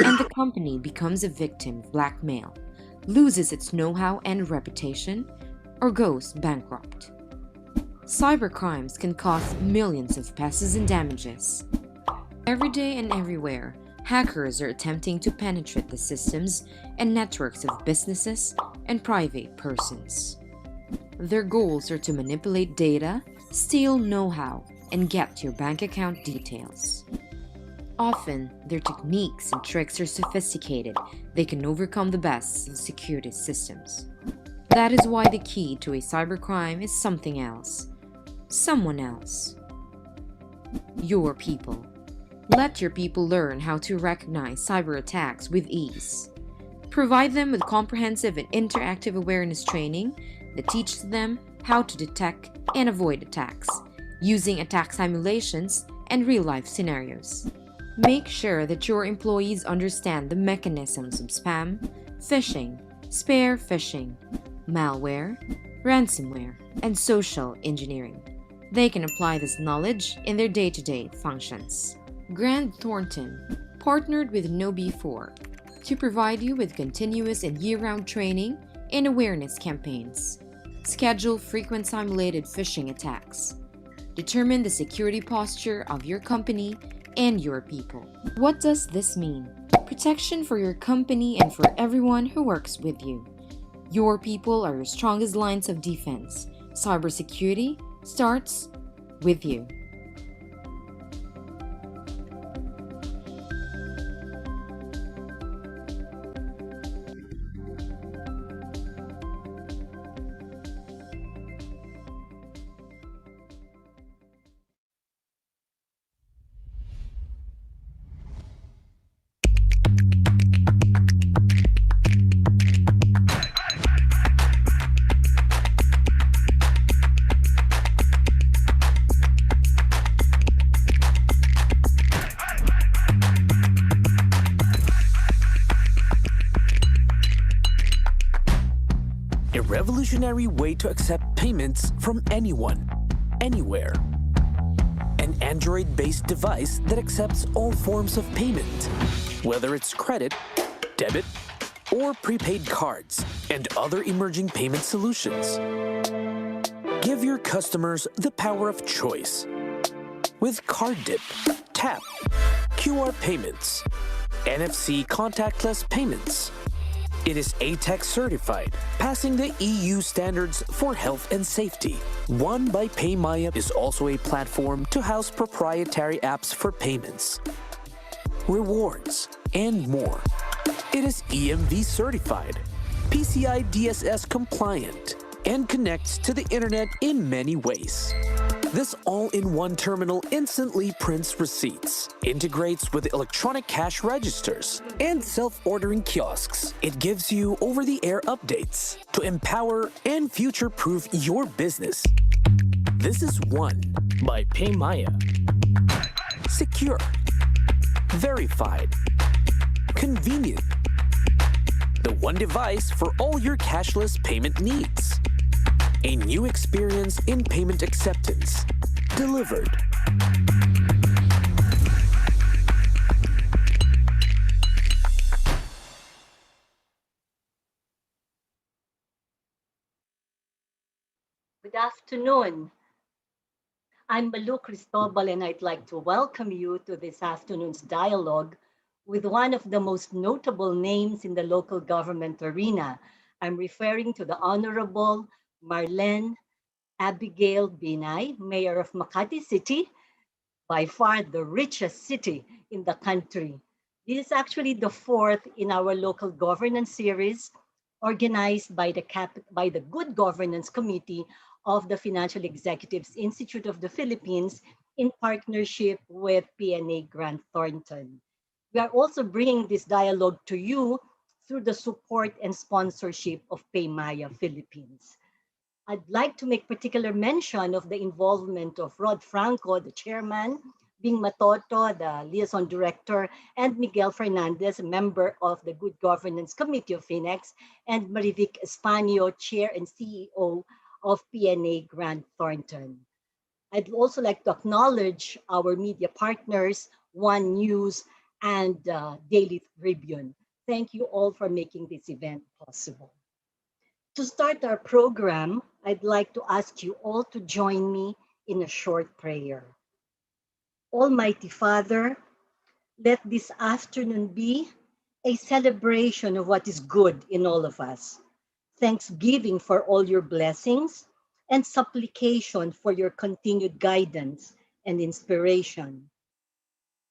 and the company becomes a victim of blackmail, loses its know-how and reputation, or goes bankrupt. Cybercrimes can cost millions of pesos in damages. Every day and everywhere, hackers are attempting to penetrate the systems and networks of businesses and private persons. Their goals are to manipulate data, steal know-how, and get your bank account details. Often, their techniques and tricks are sophisticated. They can overcome the best of security systems. That is why the key to a cybercrime is something else. Someone else. Your people. Let your people learn how to recognize cyber attacks with ease. Provide them with comprehensive and interactive awareness training that teaches them how to detect and avoid attacks, using attack simulations and real-life scenarios. Make sure that your employees understand the mechanisms of spam, phishing, spear phishing, malware, ransomware, and social engineering. They can apply this knowledge in their day-to-day functions. Grant Thornton partnered with KnowBe4 to provide you with continuous and year-round training and awareness campaigns. Schedule frequent simulated phishing attacks. Determine the security posture of your company and your people. What does this mean? Protection for your company and for everyone who works with you. Your people are your strongest lines of defense. Cybersecurity starts with you. A revolutionary way to accept payments from anyone, anywhere. An Android-based device that accepts all forms of payment, whether it's credit, debit, or prepaid cards, and other emerging payment solutions. Give your customers the power of choice with Card Dip, Tap, QR payments, NFC contactless payments. It is ATEX certified, passing the EU standards for health and safety. One by PayMaya is also a platform to house proprietary apps for payments, rewards, and more. It is EMV certified, PCI DSS compliant, and connects to the internet in many ways. This all-in-one terminal instantly prints receipts, integrates with electronic cash registers, and self-ordering kiosks. It gives you over-the-air updates to empower and future-proof your business. This is One by PayMaya. Secure, verified, convenient. The one device for all your cashless payment needs. A new experience in payment acceptance. Delivered. Good afternoon. I'm Malu Cristobal, and I'd like to welcome you to this afternoon's dialogue with one of the most notable names in the local government arena. I'm referring to the Honorable Marlene Abigail Binay, Mayor of Makati City, by far the richest city in the country. This is actually the fourth in our local governance series organized by the Good Governance Committee of the Financial Executives Institute of the Philippines in partnership with PNA Grant Thornton. We are also bringing this dialogue to you through the support and sponsorship of PayMaya Philippines. I'd like to make particular mention of the involvement of Rod Franco, the chairman, Bing Matoto, the liaison director, and Miguel Fernandez, a member of the Good Governance Committee of FINEX, and Marivic Espanio, chair and CEO of PNA Grant Thornton. I'd also like to acknowledge our media partners, One News, and Daily Tribune. Thank you all for making this event possible. To start our program, I'd like to ask you all to join me in a short prayer. Almighty Father, let this afternoon be a celebration of what is good in all of us, thanksgiving for all your blessings, and supplication for your continued guidance and inspiration.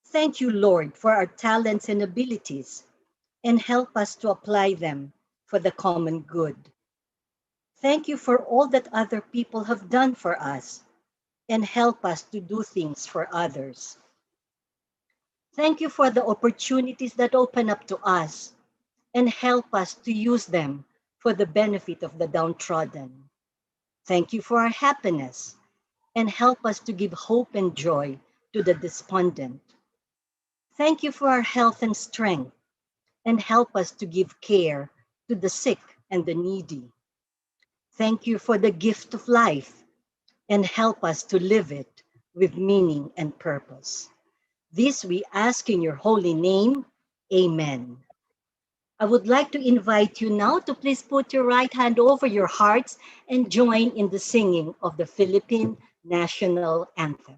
Thank you, Lord, for our talents and abilities, and help us to apply them for the common good. Thank you for all that other people have done for us, and help us to do things for others. Thank you for the opportunities that open up to us, and help us to use them for the benefit of the downtrodden. Thank you for our happiness, and help us to give hope and joy to the despondent. Thank you for our health and strength, and help us to give care to the sick and the needy. Thank you for the gift of life, and help us to live it with meaning and purpose. This we ask in your holy name. Amen. I would like to invite you now to please put your right hand over your hearts and join in the singing of the Philippine National Anthem.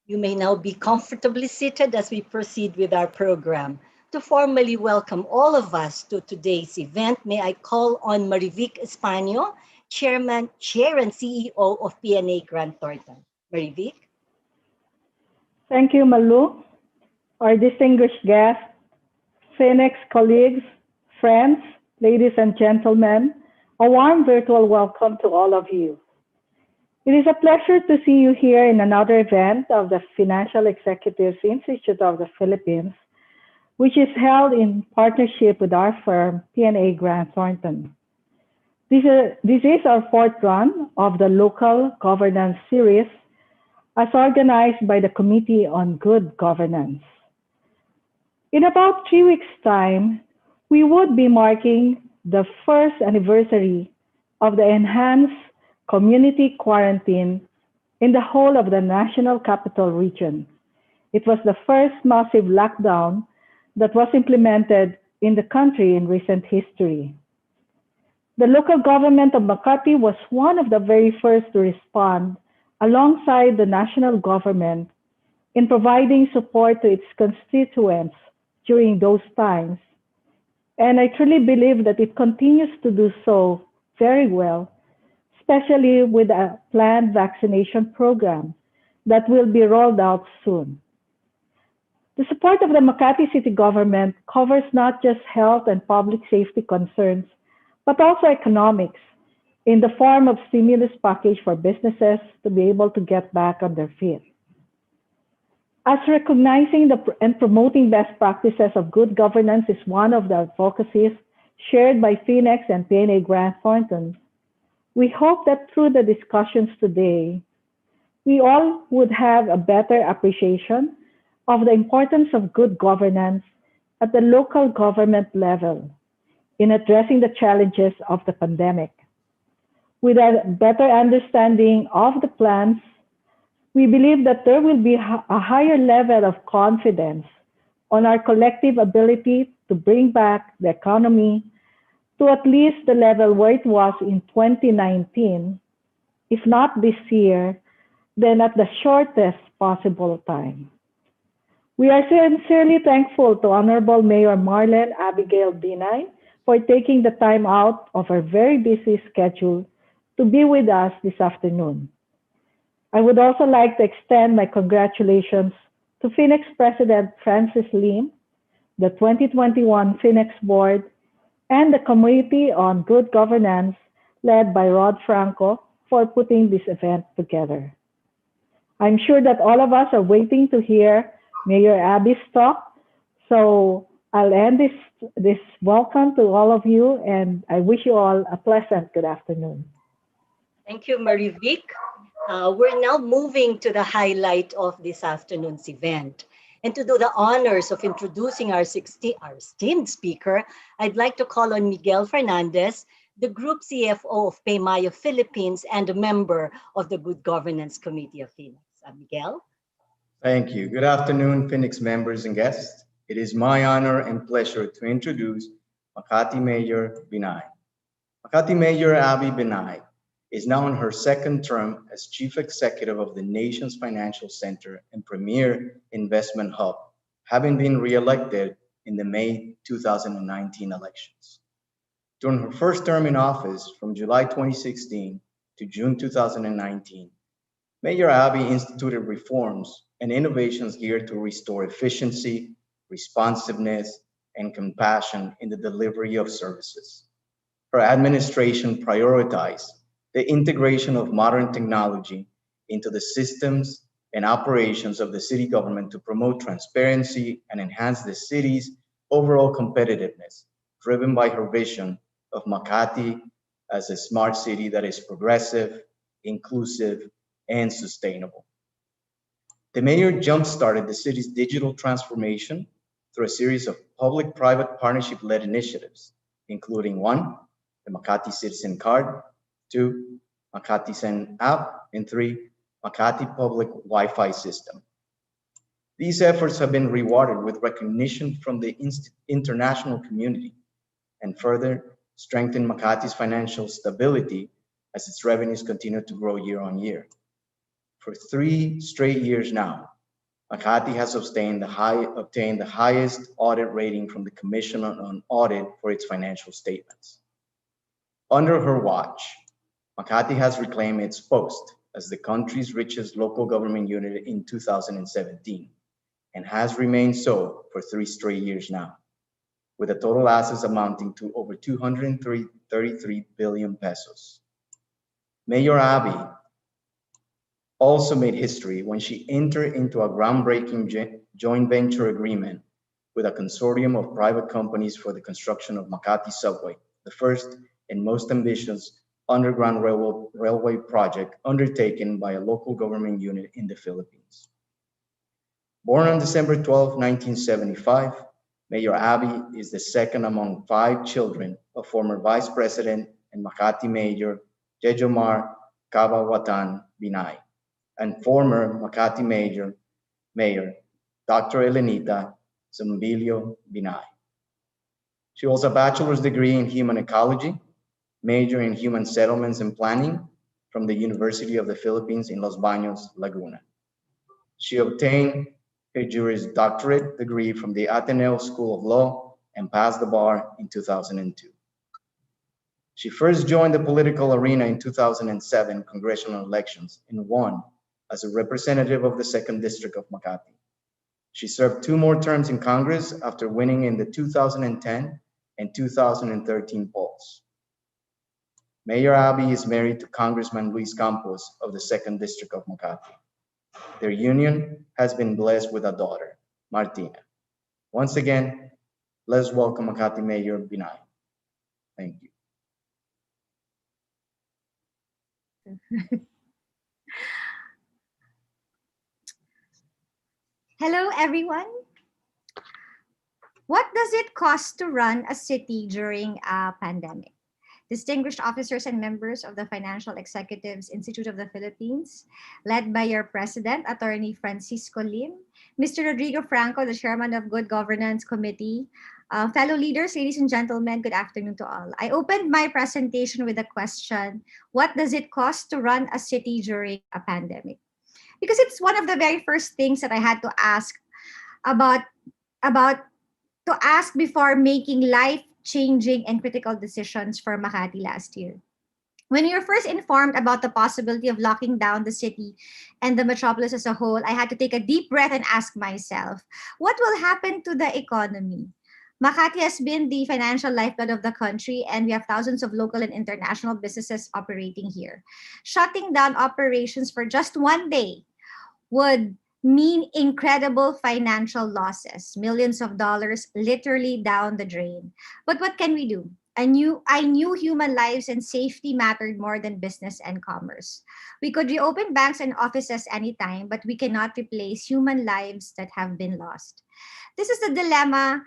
You may now be comfortably seated as we proceed with our program. To formally welcome all of us to today's event, may I call on Marivic Espano, Chair and CEO of PNA Grant Thornton. Marivic? Thank you, Malu. Our distinguished guests, FINEX colleagues, friends, ladies and gentlemen, a warm virtual welcome to all of you. It is a pleasure to see you here in another event of the Financial Executives Institute of the Philippines, which is held in partnership with our firm, PNA Grant Thornton. This is our fourth run of the Local Governance Series, as organized by the Committee on Good Governance. In about 3 weeks' time, we would be marking the first anniversary of the enhanced community quarantine in the whole of the National Capital Region. It was the first massive lockdown that was implemented in the country in recent history. The local government of Makati was one of the very first to respond alongside the national government in providing support to its constituents during those times. And I truly believe that it continues to do so very well, especially with a planned vaccination program that will be rolled out soon. The support of the Makati City government covers not just health and public safety concerns, but also economics in the form of stimulus package for businesses to be able to get back on their feet. As recognizing and promoting best practices of good governance is one of the advocacies shared by FINEX and PNA Grant Thornton, we hope that through the discussions today, we all would have a better appreciation of the importance of good governance at the local government level in addressing the challenges of the pandemic. With a better understanding of the plans, we believe that there will be a higher level of confidence on our collective ability to bring back the economy to at least the level where it was in 2019, if not this year, then at the shortest possible time. We are sincerely thankful to Honorable Mayor Marlene Abigail Binay for taking the time out of her very busy schedule to be with us this afternoon. I would also like to extend my congratulations to FINEX President Francis Lim, the 2021 FINEX Board, and the Committee on Good Governance led by Rod Franco for putting this event together. I'm sure that all of us are waiting to hear Mayor Abby's talk, so I'll end this welcome to all of you, and I wish you all a pleasant good afternoon. Thank you, Marivic. We're now moving to the highlight of this afternoon's event. And to do the honors of introducing our esteemed speaker, I'd like to call on Miguel Fernandez, the Group CFO of Paymayo Philippines and a member of the Good Governance Committee of FINEX. Miguel? Thank you. Good afternoon, FINEX members and guests. It is my honor and pleasure to introduce Makati Mayor Binay. Makati Mayor Abby Binay is now in her second term as Chief Executive of the nation's financial center and premier investment hub, having been re-elected in the May 2019 elections. During her first term in office from July 2016 to June 2019, Mayor Abby instituted reforms and innovations geared to restore efficiency, responsiveness, and compassion in the delivery of services. Her administration prioritized the integration of modern technology into the systems and operations of the city government to promote transparency and enhance the city's overall competitiveness, driven by her vision of Makati as a smart city that is progressive, inclusive, and sustainable. The mayor jump-started the city's digital transformation through a series of public-private partnership-led initiatives, including one, the Makati Citizen Card, two, Makati Send app, and three, Makati Public Wi-Fi system. These efforts have been rewarded with recognition from the international community and further strengthen Makati's financial stability as its revenues continue to grow year on year. For 3 straight years now, Makati has obtained the highest audit rating from the Commission on Audit for its financial statements. Under her watch, Makati has reclaimed its post as the country's richest local government unit in 2017 and has remained so for 3 straight years now, with a total assets amounting to over 233 billion pesos. Mayor Abby also made history when she entered into a groundbreaking joint venture agreement with a consortium of private companies for the construction of Makati Subway, the first and most ambitious underground railway project undertaken by a local government unit in the Philippines. Born on December 12, 1975, Mayor Abby is the second among 5 children of former Vice President and Makati Mayor Jejomar Kabawatan Binay and former Makati Mayor Dr. Elenita Zumbilio Binay. She holds a bachelor's degree in human ecology, major in human settlements and planning from the University of the Philippines in Los Baños, Laguna. She obtained her Juris Doctorate degree from the Ateneo School of Law and passed the bar in 2002. She first joined the political arena in 2007 congressional elections and won as a representative of the 2nd District of Makati. She served 2 more terms in Congress after winning in the 2010 and 2013 polls. Mayor Abby is married to Congressman Luis Campos of the 2nd District of Makati. Their union has been blessed with a daughter, Martina. Once again, let's welcome Makati Mayor Binay. Thank you. Hello, everyone. What does it cost to run a city during a pandemic? distinguished officers and members of the Financial Executives Institute of the Philippines, led by your president, Attorney Francisco Lim, Mr. Rodrigo Franco, the chairman of Good Governance Committee, fellow leaders, ladies and gentlemen, good afternoon to all. I opened my presentation with a question: what does it cost to run a city during a pandemic? Because it's one of the very first things that I had to ask about before making life-changing and critical decisions for Makati last year. When we were first informed about the possibility of locking down the city and the metropolis as a whole, I had to take a deep breath and ask myself, what will happen to the economy? Makati has been the financial lifeblood of the country, and we have thousands of local and international businesses operating here. Shutting down operations for just one day would mean incredible financial losses, millions of dollars literally down the drain. But what can we do? I knew human lives and safety mattered more than business and commerce. We could reopen banks and offices anytime, but we cannot replace human lives that have been lost. This is the dilemma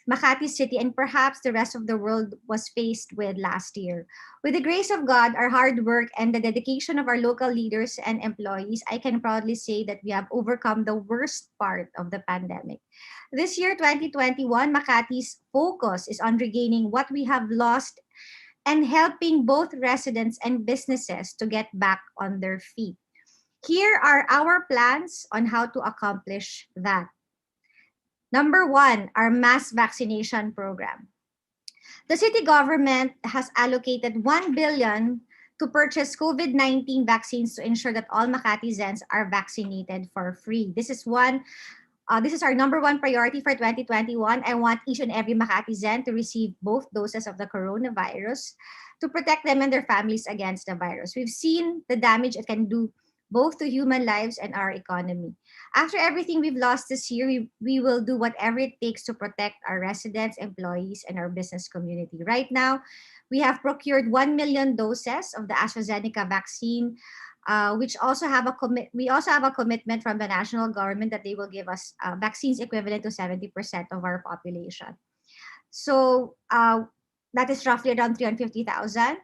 Makati City and perhaps the rest of the world was faced with last year. With the grace of God, our hard work, and the dedication of our local leaders and employees, I can proudly say that we have overcome the worst part of the pandemic. This year, 2021, Makati's focus is on regaining what we have lost and helping both residents and businesses to get back on their feet. Here are our plans on how to accomplish that. Number one, our mass vaccination program. The city government has allocated 1 billion to purchase COVID-19 vaccines to ensure that all Makatizens are vaccinated for free. This is our number one priority for 2021. I want each and every Makatizen to receive both doses of the coronavirus to protect them and their families against the virus. We've seen the damage it can do both to human lives and our economy. After everything we've lost this year, we will do whatever it takes to protect our residents, employees, and our business community. Right now, we have procured 1 million doses of the AstraZeneca vaccine, which also have we also have a commitment from the national government that they will give us vaccines equivalent to 70% of our population. So that is roughly around 350,000.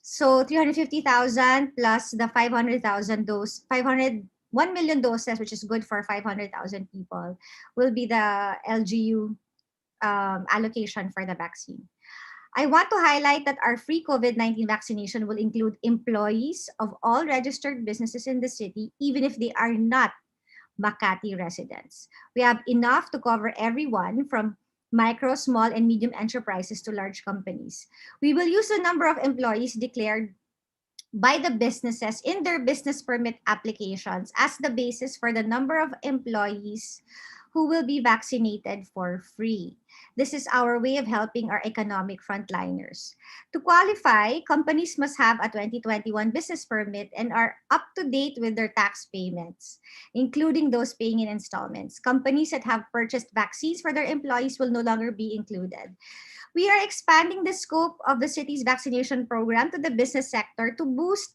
So 350,000 plus the 500,000 dose, 1 million doses, which is good for 500,000 people, will be the LGU allocation for the vaccine. I want to highlight that our free COVID-19 vaccination will include employees of all registered businesses in the city, even if they are not Makati residents. We have enough to cover everyone from micro, small, and medium enterprises to large companies. We will use the number of employees declared by the businesses in their business permit applications as the basis for the number of employees who will be vaccinated for free. This is our way of helping our economic frontliners. To qualify, companies must have a 2021 business permit and are up to date with their tax payments, including those paying in installments. Companies that have purchased vaccines for their employees will no longer be included. We are expanding the scope of the city's vaccination program to the business sector to boost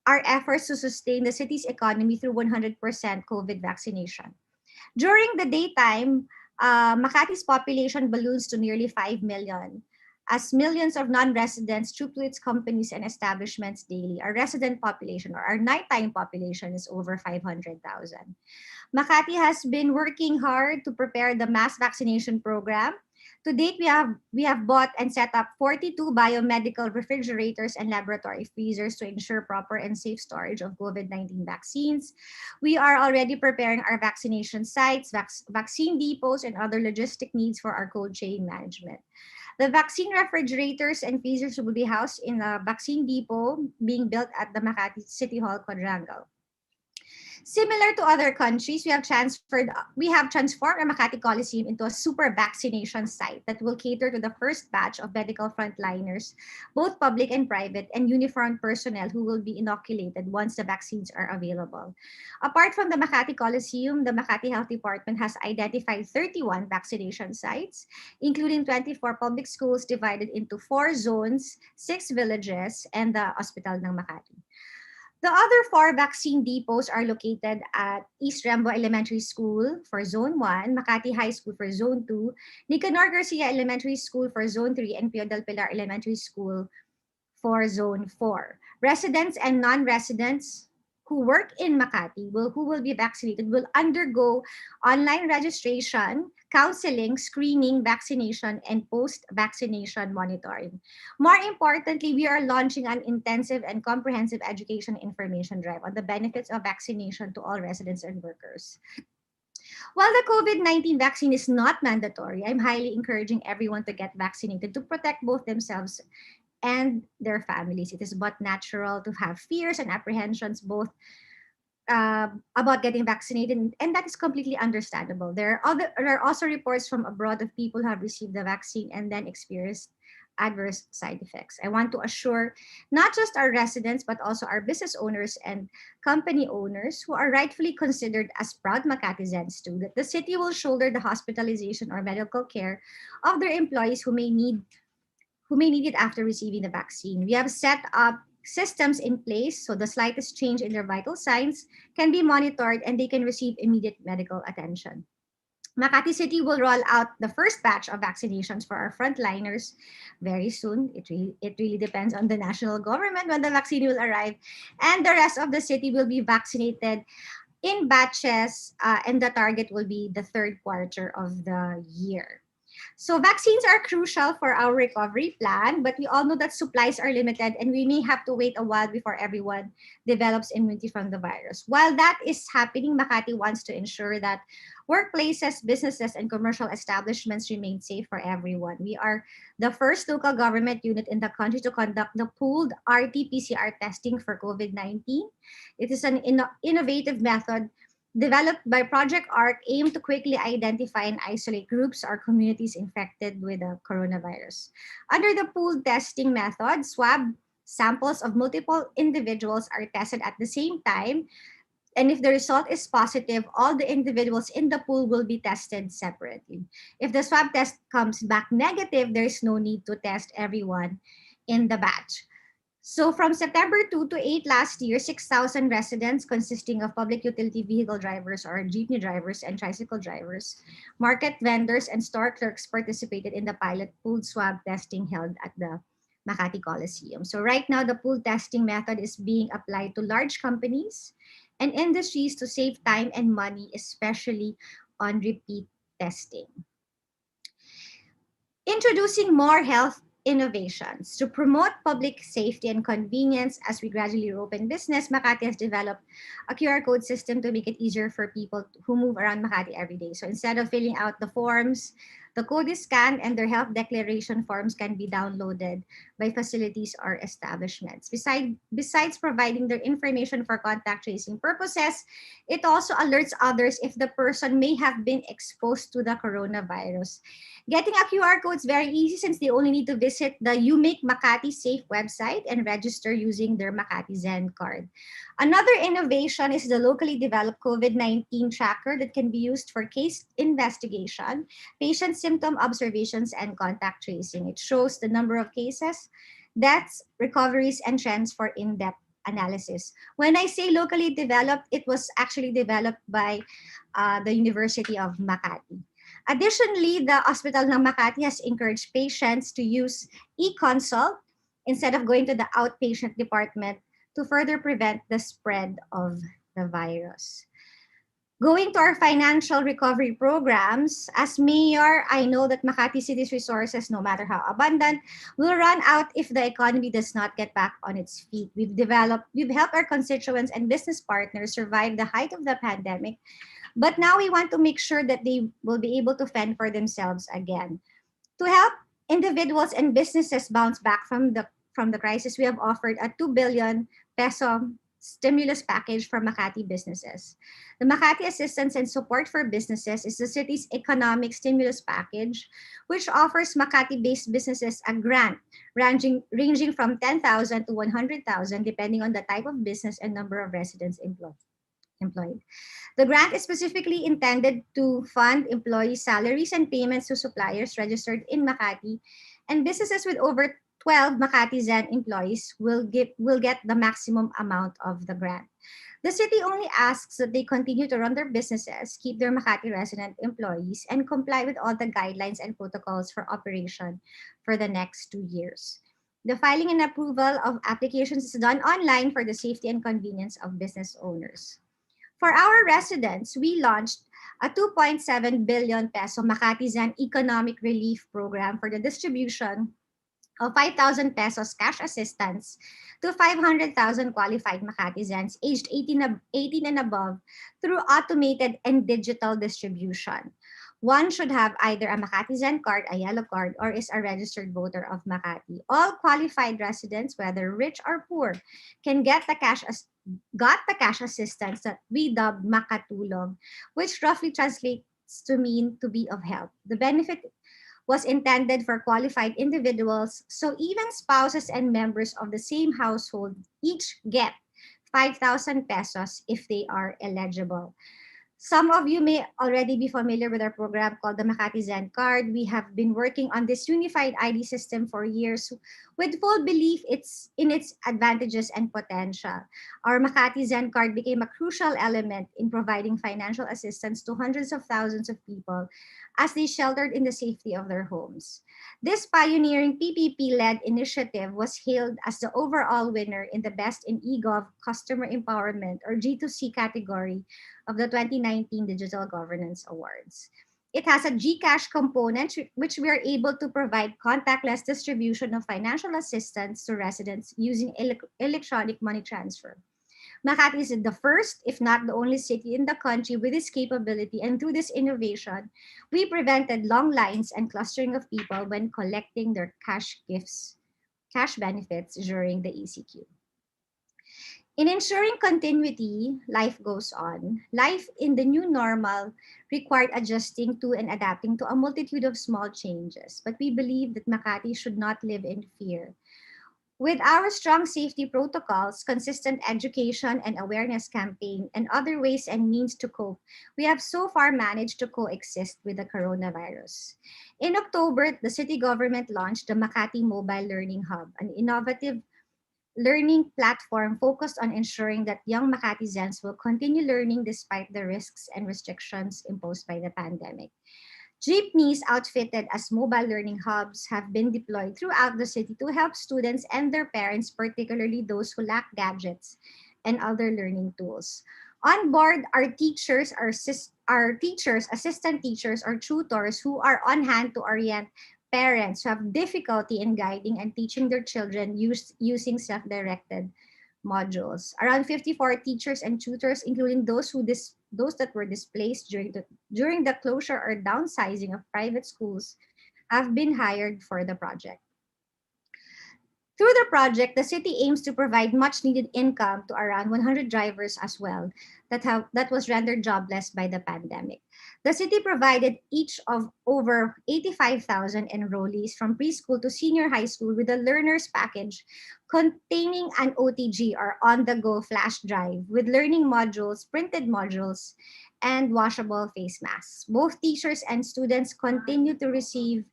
our efforts to sustain the city's economy through 100% COVID vaccination. During the daytime, Makati's population balloons to nearly 5 million, as millions of non-residents troop to its companies and establishments daily. Our resident population, or our nighttime population, is over 500,000. Makati has been working hard to prepare the mass vaccination program. To date, we have bought and set up 42 biomedical refrigerators and laboratory freezers to ensure proper and safe storage of COVID-19 vaccines. We are already preparing our vaccination sites, vaccine depots, and other logistic needs for our cold chain management. The vaccine refrigerators and freezers will be housed in a vaccine depot being built at the Makati City Hall quadrangle. Similar to other countries, we have transformed our Makati Coliseum into a super vaccination site that will cater to the first batch of medical frontliners, both public and private, and uniformed personnel who will be inoculated once the vaccines are available. Apart from the Makati Coliseum, the Makati Health Department has identified 31 vaccination sites, including 24 public schools divided into 4 zones, 6 villages, and the Hospital ng Makati. The other 4 vaccine depots are located at East Rembo Elementary School for Zone 1, Makati High School for Zone 2, Nicanor Garcia Elementary School for Zone 3, and Pio del Pilar Elementary School for Zone 4. Residents and non-residents who work in Makati who will be vaccinated will undergo online registration, counseling, screening, vaccination, and post-vaccination monitoring. More importantly, we are launching an intensive and comprehensive education information drive on the benefits of vaccination to all residents and workers. While the COVID-19 vaccine is not mandatory, I'm highly encouraging everyone to get vaccinated to protect both themselves and their families. It is but natural to have fears and apprehensions both about getting vaccinated, and that is completely understandable. There are also reports from abroad of people who have received the vaccine and then experienced adverse side effects. I want to assure not just our residents, but also our business owners and company owners who are rightfully considered as proud Makatizens too, that the city will shoulder the hospitalization or medical care of their employees who may need it after receiving the vaccine. We have set up systems in place so the slightest change in their vital signs can be monitored and they can receive immediate medical attention. Makati City will roll out the first batch of vaccinations for our frontliners very soon. It really depends on the national government when the vaccine will arrive. And the rest of the city will be vaccinated in batches, and the target will be the third quarter of the year. So vaccines are crucial for our recovery plan, but we all know that supplies are limited and we may have to wait a while before everyone develops immunity from the virus. While that is happening, Makati wants to ensure that workplaces, businesses, and commercial establishments remain safe for everyone. We are the first local government unit in the country to conduct the pooled RT-PCR testing for COVID-19. It is an innovative method developed by Project ARC, aimed to quickly identify and isolate groups or communities infected with the coronavirus. Under the pooled testing method, swab samples of multiple individuals are tested at the same time, and if the result is positive, all the individuals in the pool will be tested separately. If the swab test comes back negative, there is no need to test everyone in the batch. So from September 2 to 8 last year, 6,000 residents consisting of public utility vehicle drivers or jeepney drivers and tricycle drivers, market vendors, and store clerks participated in the pilot pooled swab testing held at the Makati Coliseum. So right now, the pool testing method is being applied to large companies and industries to save time and money, especially on repeat testing. Introducing more health innovations. To promote public safety and convenience as we gradually open business, Makati has developed a QR code system to make it easier for people who move around Makati every day. So instead of filling out the forms, the code is scanned and their health declaration forms can be downloaded by facilities or establishments. Besides providing their information for contact tracing purposes, it also alerts others if the person may have been exposed to the coronavirus. Getting a QR code is very easy since they only need to visit the You Make Makati Safe website and register using their Makati Zen card. Another innovation is the locally developed COVID-19 tracker that can be used for case investigation, patient symptom observations, and contact tracing. It shows the number of cases, deaths, recoveries, and trends for in-depth analysis. When I say locally developed, it was actually developed by the University of Makati. Additionally, the Hospital ng Makati has encouraged patients to use e-consult instead of going to the outpatient department to further prevent the spread of the virus. Going to our financial recovery programs, as mayor, I know that Makati City's resources, no matter how abundant, will run out if the economy does not get back on its feet. We've helped our constituents and business partners survive the height of the pandemic, but now we want to make sure that they will be able to fend for themselves again. To help individuals and businesses bounce back from the crisis, we have offered a 2 billion peso stimulus package for Makati businesses. The Makati Assistance and Support for Businesses is the city's economic stimulus package, which offers Makati-based businesses a grant ranging from 10,000 to 100,000 depending on the type of business and number of residents employed. The grant is specifically intended to fund employee salaries and payments to suppliers registered in Makati and businesses with over 12 Makati Zen employees will get the maximum amount of the grant. The city only asks that they continue to run their businesses, keep their Makati resident employees, and comply with all the guidelines and protocols for operation for the next 2 years. The filing and approval of applications is done online for the safety and convenience of business owners. For our residents, we launched a 2.7 billion peso Makati Zen Economic Relief Program for the distribution of 5,000 pesos cash assistance to 500,000 qualified Makatizens aged 18 and above through automated and digital distribution. One should have either a Makatizen card, a yellow card, or is a registered voter of Makati. All qualified residents, whether rich or poor, can got the cash assistance that we dubbed Makatulong, which roughly translates to mean to be of help. The benefit was intended for qualified individuals, so even spouses and members of the same household each get 5,000 pesos if they are eligible. Some of you may already be familiar with our program called the Makati Zen Card. We have been working on this unified ID system for years with full belief in its advantages and potential. Our Makati Zen Card became a crucial element in providing financial assistance to hundreds of thousands of people as they sheltered in the safety of their homes. This pioneering PPP-led initiative was hailed as the overall winner in the Best in eGov Customer Empowerment or G2C category of the 2019 Digital Governance Awards. It has a GCash component, which we are able to provide contactless distribution of financial assistance to residents using electronic money transfer. Makati is the first, if not the only city in the country with this capability, and through this innovation, we prevented long lines and clustering of people when collecting their cash benefits during the ECQ. In ensuring continuity, life goes on. Life in the new normal required adjusting to and adapting to a multitude of small changes, but we believe that Makati should not live in fear. With our strong safety protocols, consistent education and awareness campaign, and other ways and means to cope, we have so far managed to coexist with the coronavirus. In October, the city government launched the Makati Mobile Learning Hub, an innovative learning platform focused on ensuring that young Makatizens will continue learning despite the risks and restrictions imposed by the pandemic. Jeepneys outfitted as mobile learning hubs have been deployed throughout the city to help students and their parents, particularly those who lack gadgets and other learning tools. On board are teachers, assistant teachers, or tutors who are on hand to orient parents who have difficulty in guiding and teaching their children using self-directed modules. Around 54 teachers and tutors, including those that were displaced during the closure or downsizing of private schools, have been hired for the project. Through the project, the city aims to provide much needed income to around 100 drivers as well that was rendered jobless by the pandemic. The city provided each of over 85,000 enrollees from preschool to senior high school with a learner's package containing an OTG or on-the-go flash drive with learning modules, printed modules, and washable face masks. Both teachers and students continue to receive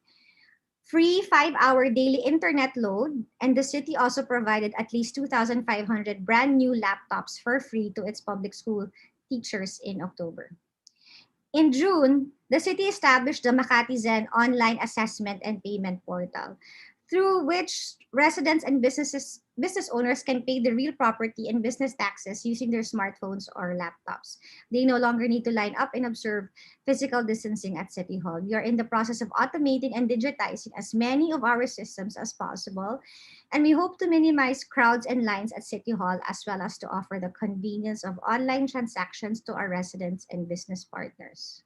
free 5-hour daily internet load, and the city also provided at least 2,500 brand new laptops for free to its public school teachers in October. In June, the city established the Makati Zen online assessment and payment portal, through which residents and business owners can pay the real property and business taxes using their smartphones or laptops. They no longer need to line up and observe physical distancing at City Hall. We are in the process of automating and digitizing as many of our systems as possible, and we hope to minimize crowds and lines at City Hall, as well as to offer the convenience of online transactions to our residents and business partners.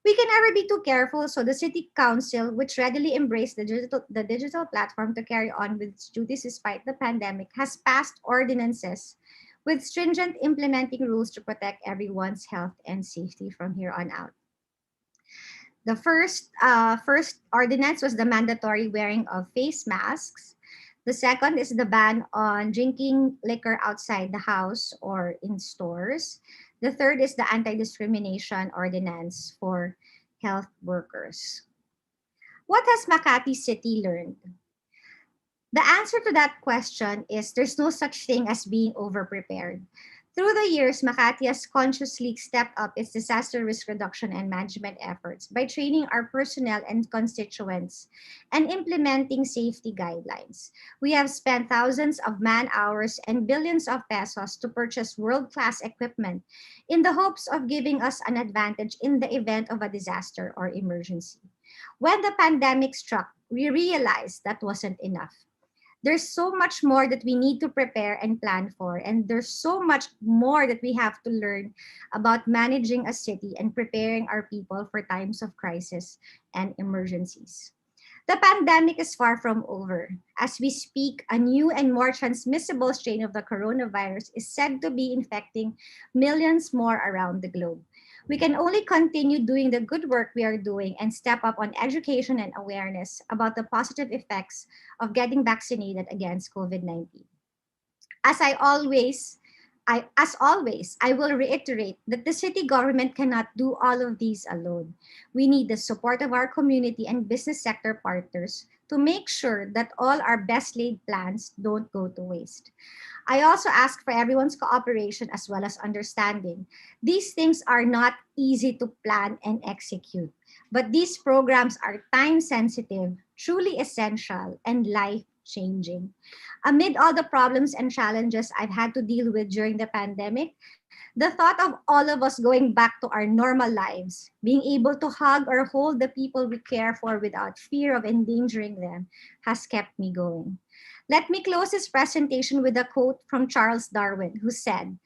We can never be too careful, so the City Council, which readily embraced the digital platform to carry on with its duties despite the pandemic, has passed ordinances with stringent implementing rules to protect everyone's health and safety from here on out. The first ordinance was the mandatory wearing of face masks. The second is the ban on drinking liquor outside the house or in stores. The third is the anti-discrimination ordinance for health workers. What has Makati City learned? The answer to that question is there's no such thing as being overprepared. Through the years, Makati has consciously stepped up its disaster risk reduction and management efforts by training our personnel and constituents and implementing safety guidelines. We have spent thousands of man hours and billions of pesos to purchase world class equipment in the hopes of giving us an advantage in the event of a disaster or emergency. When the pandemic struck, we realized that wasn't enough. There's so much more that we need to prepare and plan for, and there's so much more that we have to learn about managing a city and preparing our people for times of crisis and emergencies. The pandemic is far from over. As we speak, a new and more transmissible strain of the coronavirus is said to be infecting millions more around the globe. We can only continue doing the good work we are doing and step up on education and awareness about the positive effects of getting vaccinated against COVID-19. As I always as always, I will reiterate that the city government cannot do all of these alone. We need the support of our community and business sector partners to make sure that all our best laid plans don't go to waste. I also ask for everyone's cooperation as well as understanding. These things are not easy to plan and execute, but these programs are time sensitive, truly essential, and life changing. Amid all the problems and challenges I've had to deal with during the pandemic, the thought of all of us going back to our normal lives, being able to hug or hold the people we care for without fear of endangering them, has kept me going. Let me close this presentation with a quote from Charles Darwin, who said,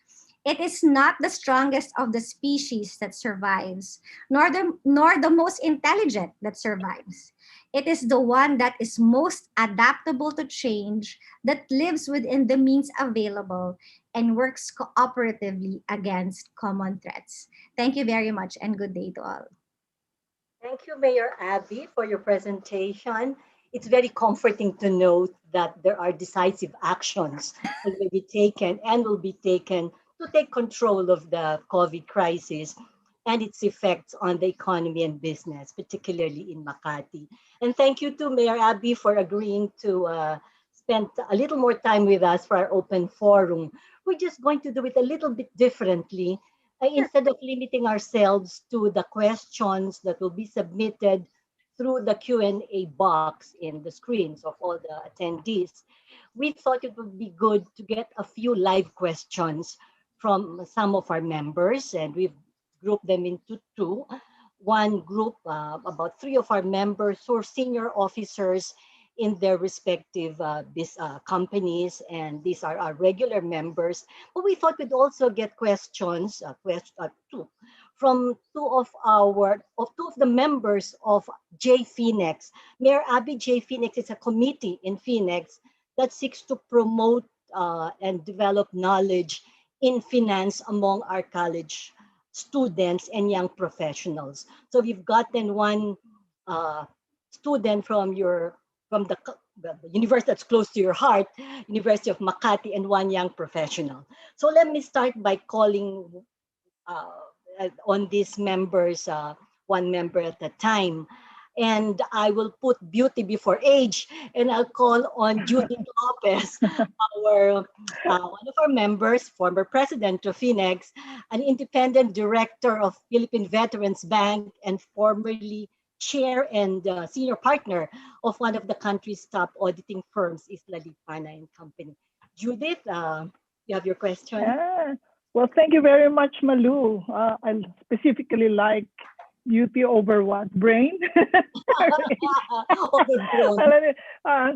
"It is not the strongest of the species that survives, nor the most intelligent that survives. It is the one that is most adaptable to change, that lives within the means available, and works cooperatively against common threats." Thank you very much and good day to all. Thank you, Mayor Abby, for your presentation. It's very comforting to note that there are decisive actions already taken and will be taken to take control of the COVID crisis and its effects on the economy and business, particularly in Makati. And thank you to Mayor Abby for agreeing to spend a little more time with us for our open forum. We're just going to do it a little bit differently. Instead of limiting ourselves to the questions that will be submitted through the Q&A box in the screens of all the attendees, we thought it would be good to get a few live questions from some of our members, and we've grouped them into two. One group, about three of our members who are senior officers in their respective companies, and these are our regular members. But we thought we'd also get questions, two, from two of the members of FINEX. Mayor Abby, FINEX is a committee in FINEX that seeks to promote and develop knowledge in finance among our college students and young professionals. So we've gotten one student from the university that's close to your heart, University of Makati, and one young professional. So let me start by calling on these members, one member at a time. And I will put beauty before age, and I'll call on Judith Lopez, our one of our members, former president of FINEX, an independent director of Philippine Veterans Bank, and formerly chair and senior partner of one of the country's top auditing firms, Isla Lipana and Company. Judith, you have your question? Well, thank you very much, Malu. I specifically like beauty over what? Brain?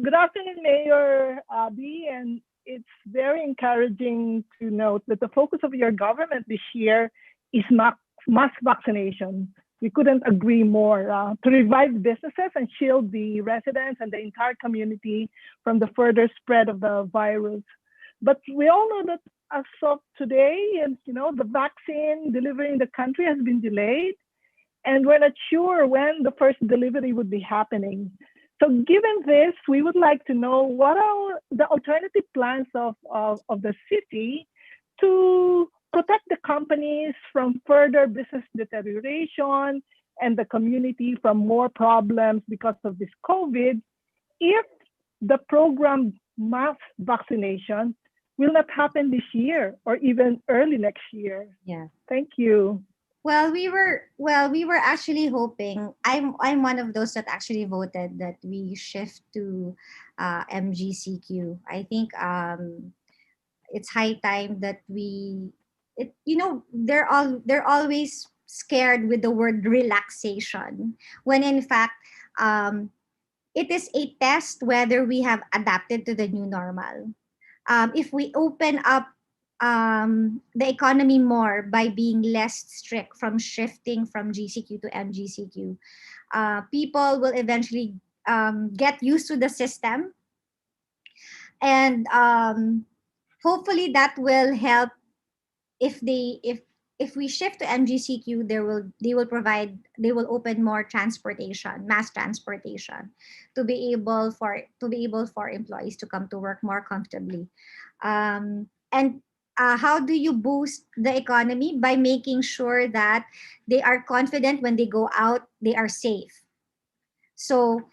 Good afternoon, Mayor Abby. And it's very encouraging to note that the focus of your government this year is mass vaccination. We couldn't agree more to revive businesses and shield the residents and the entire community from the further spread of the virus. But we all know that as of today, and the vaccine delivery in the country has been delayed, and we're not sure when the first delivery would be happening. So given this, we would like to know what are the alternative plans of the city to protect the companies from further business deterioration and the community from more problems because of this COVID, if the programmed mass vaccination will not happen this year or even early next year. Yeah. Thank you. Well, we were actually hoping. I'm one of those that actually voted that we shift to MGCQ. I think it's high time that we it you know they're always scared with the word relaxation, when in fact um it is a test whether we have adapted to the new normal. If we open up the economy more by being less strict from shifting from GCQ to MGCQ, people will eventually get used to the system, and hopefully that will help. If we shift to MGCQ, they will open more transportation, mass transportation, to be able for employees to come to work more comfortably. And how do you boost the economy? By making sure that they are confident when they go out, they are safe. So,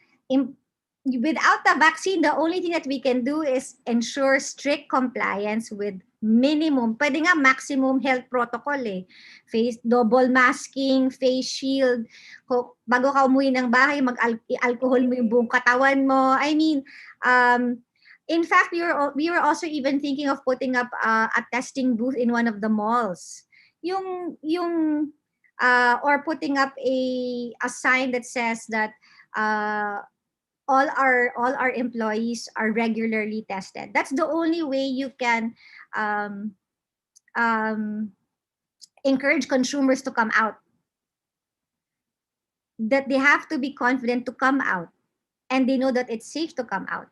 without the vaccine, the only thing that we can do is ensure strict compliance with minimum, pwede nga maximum health protocol eh. Face, double masking, face shield. Bago ka umuwi ng bahay, mag-alcohol mo yung buong katawan mo. I mean, in fact, we were also even thinking of putting up a testing booth in one of the malls. Or putting up a sign that says that all our employees are regularly tested. That's the only way you can um, um, encourage consumers to come out. That they have to be confident to come out, and they know that it's safe to come out.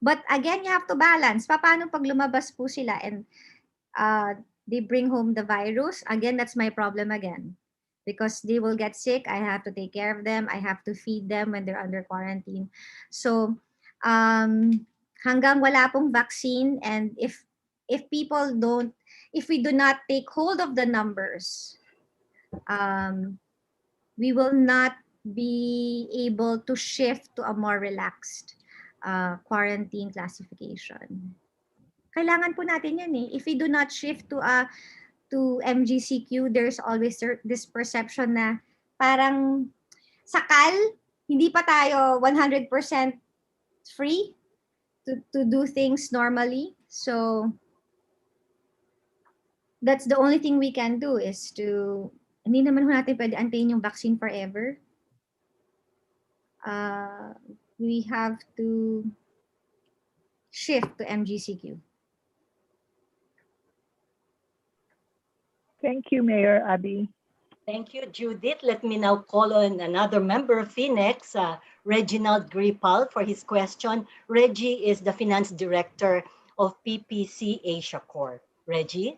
But again, you have to balance. Paano pag lumabas po sila and they bring home the virus? Again, that's my problem again. Because they will get sick, I have to take care of them. I have to feed them when they're under quarantine. So, hanggang wala pong vaccine, and if we do not take hold of the numbers, we will not be able to shift to a more relaxed quarantine classification. Kailangan po natin yan eh. If we do not shift to MGCQ, there's always this perception na parang sakal, hindi pa tayo 100% free to do things normally. So, that's the only thing we can do is to, hindi naman ho natin pwede antayin yung vaccine forever. We have to shift to MGCQ. Thank you, Mayor Abby. Thank you, Judith. Let me now call on another member of FINEX, Reginald Gripal, for his question. Reggie is the Finance Director of PPC Asia Corp. Reggie?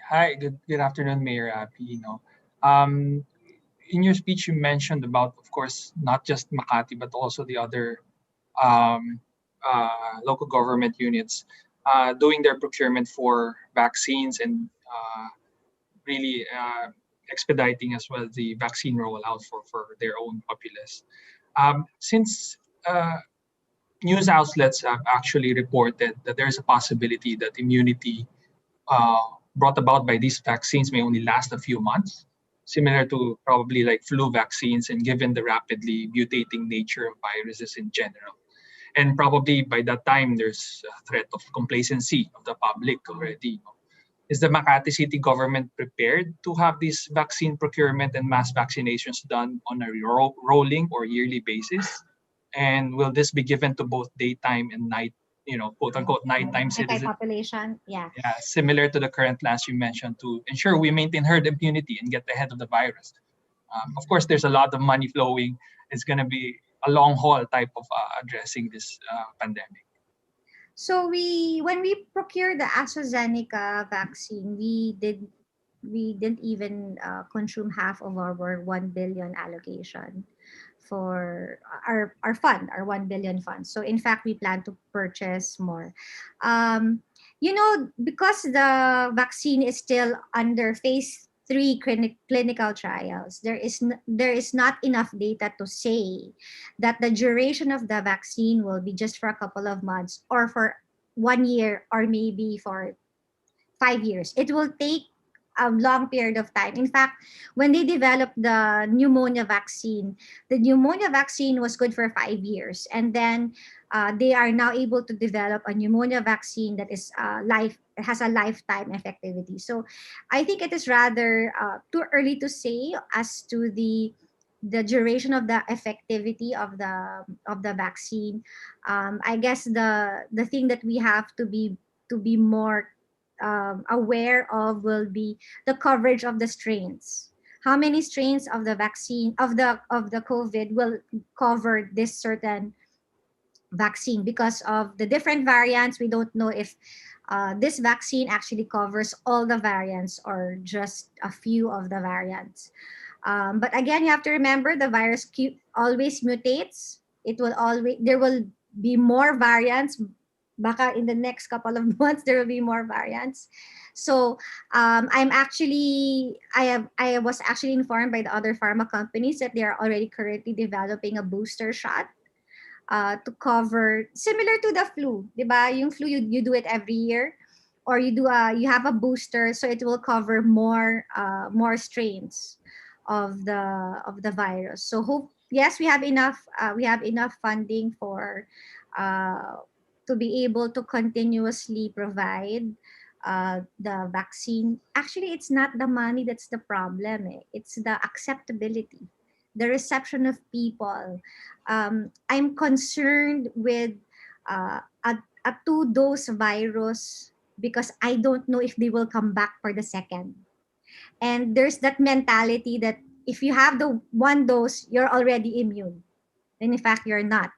Hi, good afternoon, Mayor Appy. In your speech, you mentioned about, of course, not just Makati, but also the other um, local government units doing their procurement for vaccines and really expediting as well the vaccine rollout for their own populace. Since news outlets have actually reported that there's a possibility that immunity brought about by these vaccines may only last a few months, similar to probably like flu vaccines, and given the rapidly mutating nature of viruses in general. And probably by that time, there's a threat of complacency of the public already. Is the Makati City government prepared to have this vaccine procurement and mass vaccinations done on a rolling or yearly basis? And will this be given to both daytime and night, quote unquote, nighttime citizens? Population, yeah. Yeah, similar to the current plans you mentioned to ensure we maintain herd immunity and get ahead of the virus. Of course, there's a lot of money flowing. It's going to be a long haul type of addressing this pandemic. So when we procured the AstraZeneca vaccine, we didn't even consume half of our 1 billion allocation for our fund, our 1 billion fund. So in fact, we plan to purchase more. Because the vaccine is still under phase 3 clinical trials. There is not enough data to say that the duration of the vaccine will be just for a couple of months or for 1 year or maybe for 5 years. It will take a long period of time. In fact, when they developed the pneumonia vaccine was good for 5 years, and then they are now able to develop a pneumonia vaccine that is has a lifetime effectivity. So, I think it is rather too early to say as to the duration of the effectivity of the vaccine. I guess the thing that we have to be more aware of will be the coverage of the strains. How many strains of the vaccine of the COVID will cover this certain vaccine? Because of the different variants, we don't know if this vaccine actually covers all the variants or just a few of the variants. But again, you have to remember the virus always mutates. There will be more variants. Baka in the next couple of months there will be more variants. So I was actually informed by the other pharma companies that they are already currently developing a booster shot to cover similar to the flu, 'di ba? Yung flu you do it every year, or you have a booster, so it will cover more strains of the virus. So yes, we have enough funding for to be able to continuously provide the vaccine. Actually, it's not the money that's the problem. It's the acceptability, the reception of people. I'm concerned with a two-dose virus because I don't know if they will come back for the second. And there's that mentality that if you have the one dose, you're already immune. And in fact, you're not.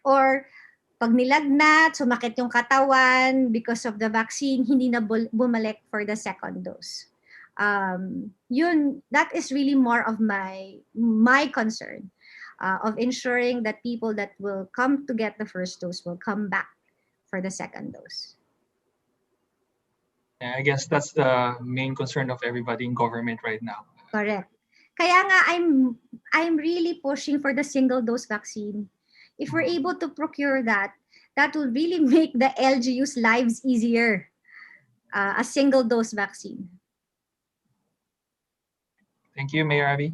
Or pag nilagnat, sumakit yung katawan because of the vaccine, hindi na bumalik for the second dose. That is really more of my concern of ensuring that people that will come to get the first dose will come back for the second dose. Yeah, I guess that's the main concern of everybody in government right now. Correct. Kaya nga I'm really pushing for the single dose vaccine. If we're able to procure that will really make the LGU's lives easier. A single dose vaccine. Thank you, Mayor Abby.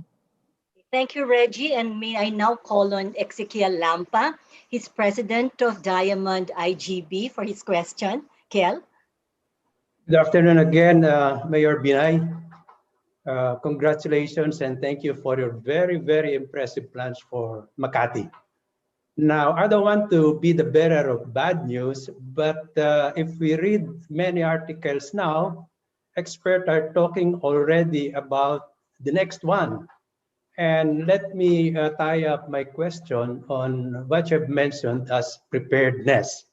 Thank you, Reggie. And may I now call on Ezekiel Lampa. He's president of Diamond IGB for his question. Kel? Good afternoon again, Mayor Binay. Congratulations and thank you for your very, very impressive plans for Makati. Now, I don't want to be the bearer of bad news, but if we read many articles now, experts are talking already about the next one. And let me tie up my question on what you've mentioned as preparedness.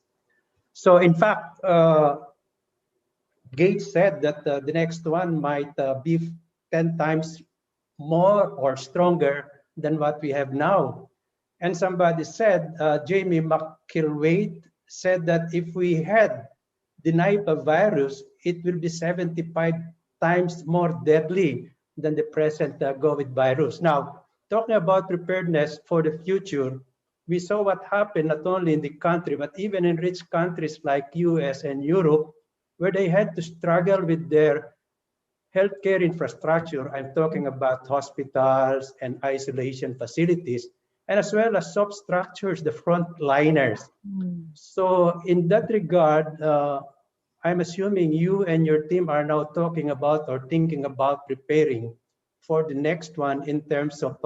So in fact, Gates said that the next one might be 10 times more or stronger than what we have now. And somebody said, Jamie McKilwaite said that if we had the Nipah virus, it will be 75 times more deadly than the present COVID virus. Now, talking about preparedness for the future, we saw what happened not only in the country, but even in rich countries like US and Europe, where they had to struggle with their healthcare infrastructure. I'm talking about hospitals and isolation facilities, and as well as soft structures, the frontliners. So in that regard, I'm assuming you and your team are now talking about or thinking about preparing for the next one in terms of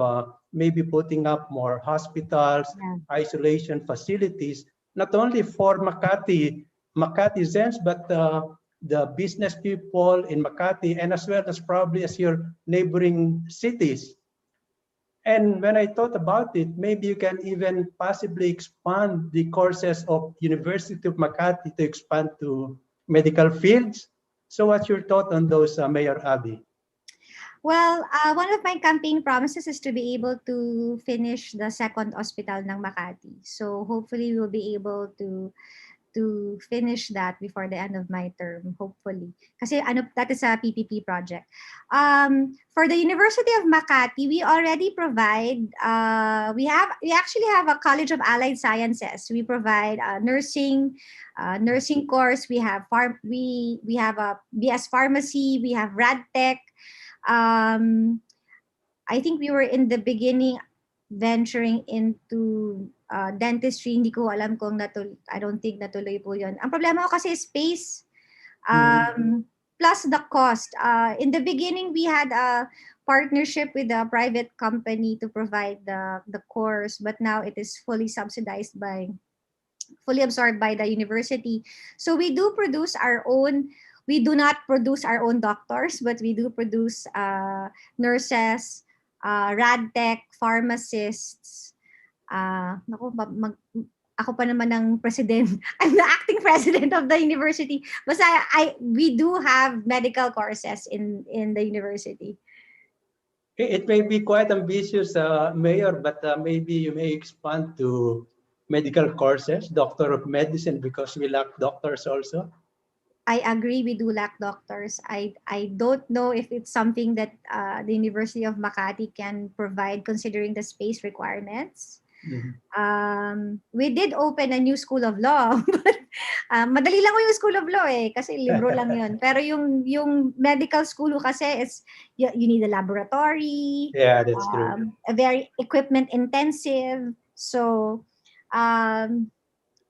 maybe putting up more hospitals, isolation facilities, not only for Makatizens, but the business people in Makati, and as well as probably as your neighboring cities. And when I thought about it, maybe you can even possibly expand the courses of University of Makati to expand to medical fields. So what's your thought on those, Mayor Abby? Well, one of my campaign promises is to be able to finish the second hospital ng Makati. So hopefully we'll be able to to finish that before the end of my term, hopefully. Kasi that is a PPP project. For the University of Makati, we already provide, we actually have a College of Allied Sciences. We provide nursing course. We have we have a BS Pharmacy. We have RadTech. I think we were in the beginning venturing into dentistry. Hindi ko alam kung I don't think natuloy po yun. Ang problema ko kasi is space plus the cost. In the beginning, we had a partnership with a private company to provide the course, but now it is fully absorbed by the university. So we do produce our own. We do not produce our own doctors, but we do produce nurses, RadTech, pharmacists. Ako pa naman ng president. I'm the acting president of the university. Basta we do have medical courses in the university. It may be quite ambitious, Mayor, but maybe you may expand to medical courses, Doctor of Medicine, because we lack doctors also. I agree, we do lack doctors. I don't know if it's something that the University of Makati can provide considering the space requirements. We did open a new school of law, but madali lang yung school of law kasi libro lang yun. Pero yung medical school kasi is you need a laboratory. Yeah, that's true. A very equipment intensive. So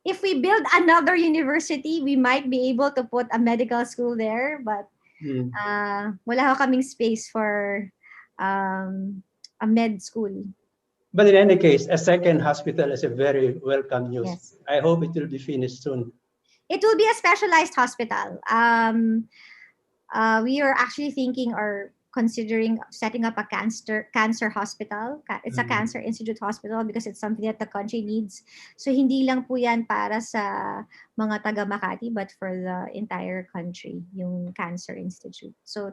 if we build another university, we might be able to put a medical school there, but wala ho kaming space for a med school. But in any case, a second hospital is a very welcome news. Yes. I hope it will be finished soon. It will be a specialized hospital. We are actually thinking or considering setting up a cancer hospital. It's a cancer institute hospital because it's something that the country needs. So hindi lang po yan para sa mga taga Makati, but for the entire country, yung cancer institute. So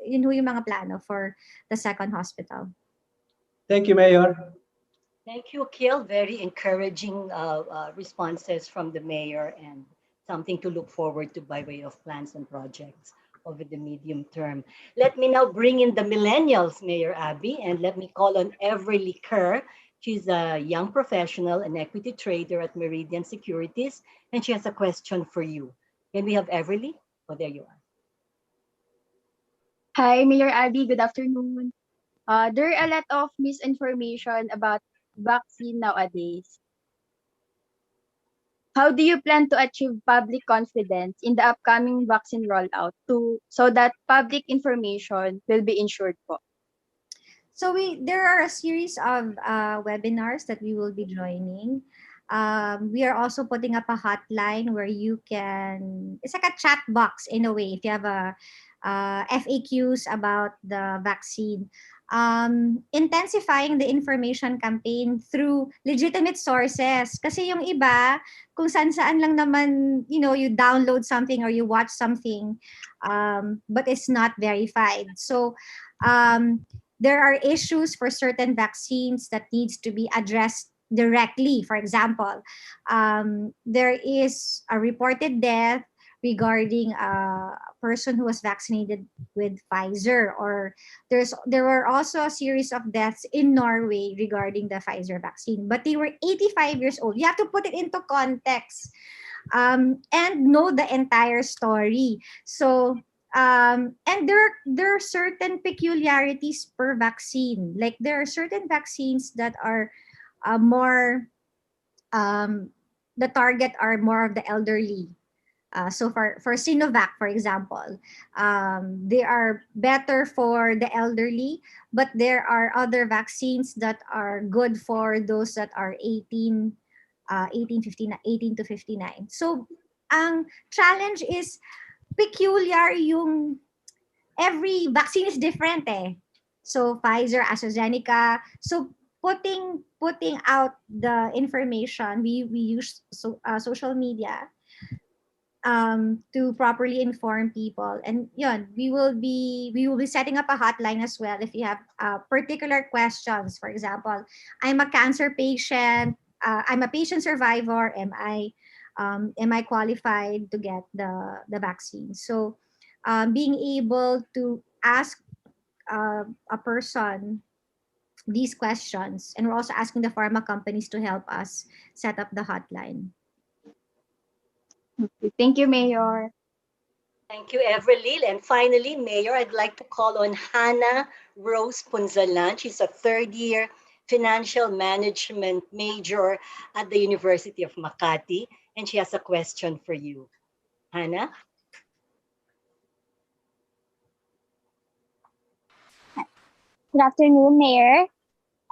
yun ho yung mga plano for the second hospital. Thank you, Mayor. Thank you, Kil. Very encouraging responses from the mayor and something to look forward to by way of plans and projects over the medium term. Let me now bring in the millennials, Mayor Abby, and let me call on Everly Kerr. She's a young professional and equity trader at Meridian Securities, and she has a question for you. Can we have Everly? Oh, there you are. Hi, Mayor Abby. Good afternoon. There are a lot of misinformation about vaccine nowadays. How do you plan to achieve public confidence in the upcoming vaccine rollout so that public information will be ensured po? So there are a series of webinars that we will be joining. We are also putting up a hotline where you can, it's like a chat box in a way, if you have a FAQs about the vaccine. Intensifying the information campaign through legitimate sources. Kasi yung iba, kung saan-saan lang naman, you download something or you watch something, but it's not verified. So there are issues for certain vaccines that needs to be addressed directly. For example, there is a reported death regarding a person who was vaccinated with Pfizer, or there were also a series of deaths in Norway regarding the Pfizer vaccine, but they were 85 years old. You have to put it into context and know the entire story. So and there are certain peculiarities per vaccine. Like there are certain vaccines that are more the target are more of the elderly. So for Sinovac, for example, they are better for the elderly, but there are other vaccines that are good for those that are 18 to 59. So ang challenge is peculiar yung every vaccine is different So Pfizer, AstraZeneca. So putting out the information, we use social media to properly inform people, and we will be setting up a hotline as well if you have particular questions. For example, I'm a cancer patient, I'm a patient survivor, am I am I qualified to get the vaccine? So being able to ask a person these questions, and we're also asking the pharma companies to help us set up the hotline. Thank you, Mayor. Thank you, Everlil. And finally, Mayor, I'd like to call on Hannah Rose Punzalan. She's a third-year financial management major at the University of Makati, and she has a question for you. Hannah? Good afternoon, Mayor.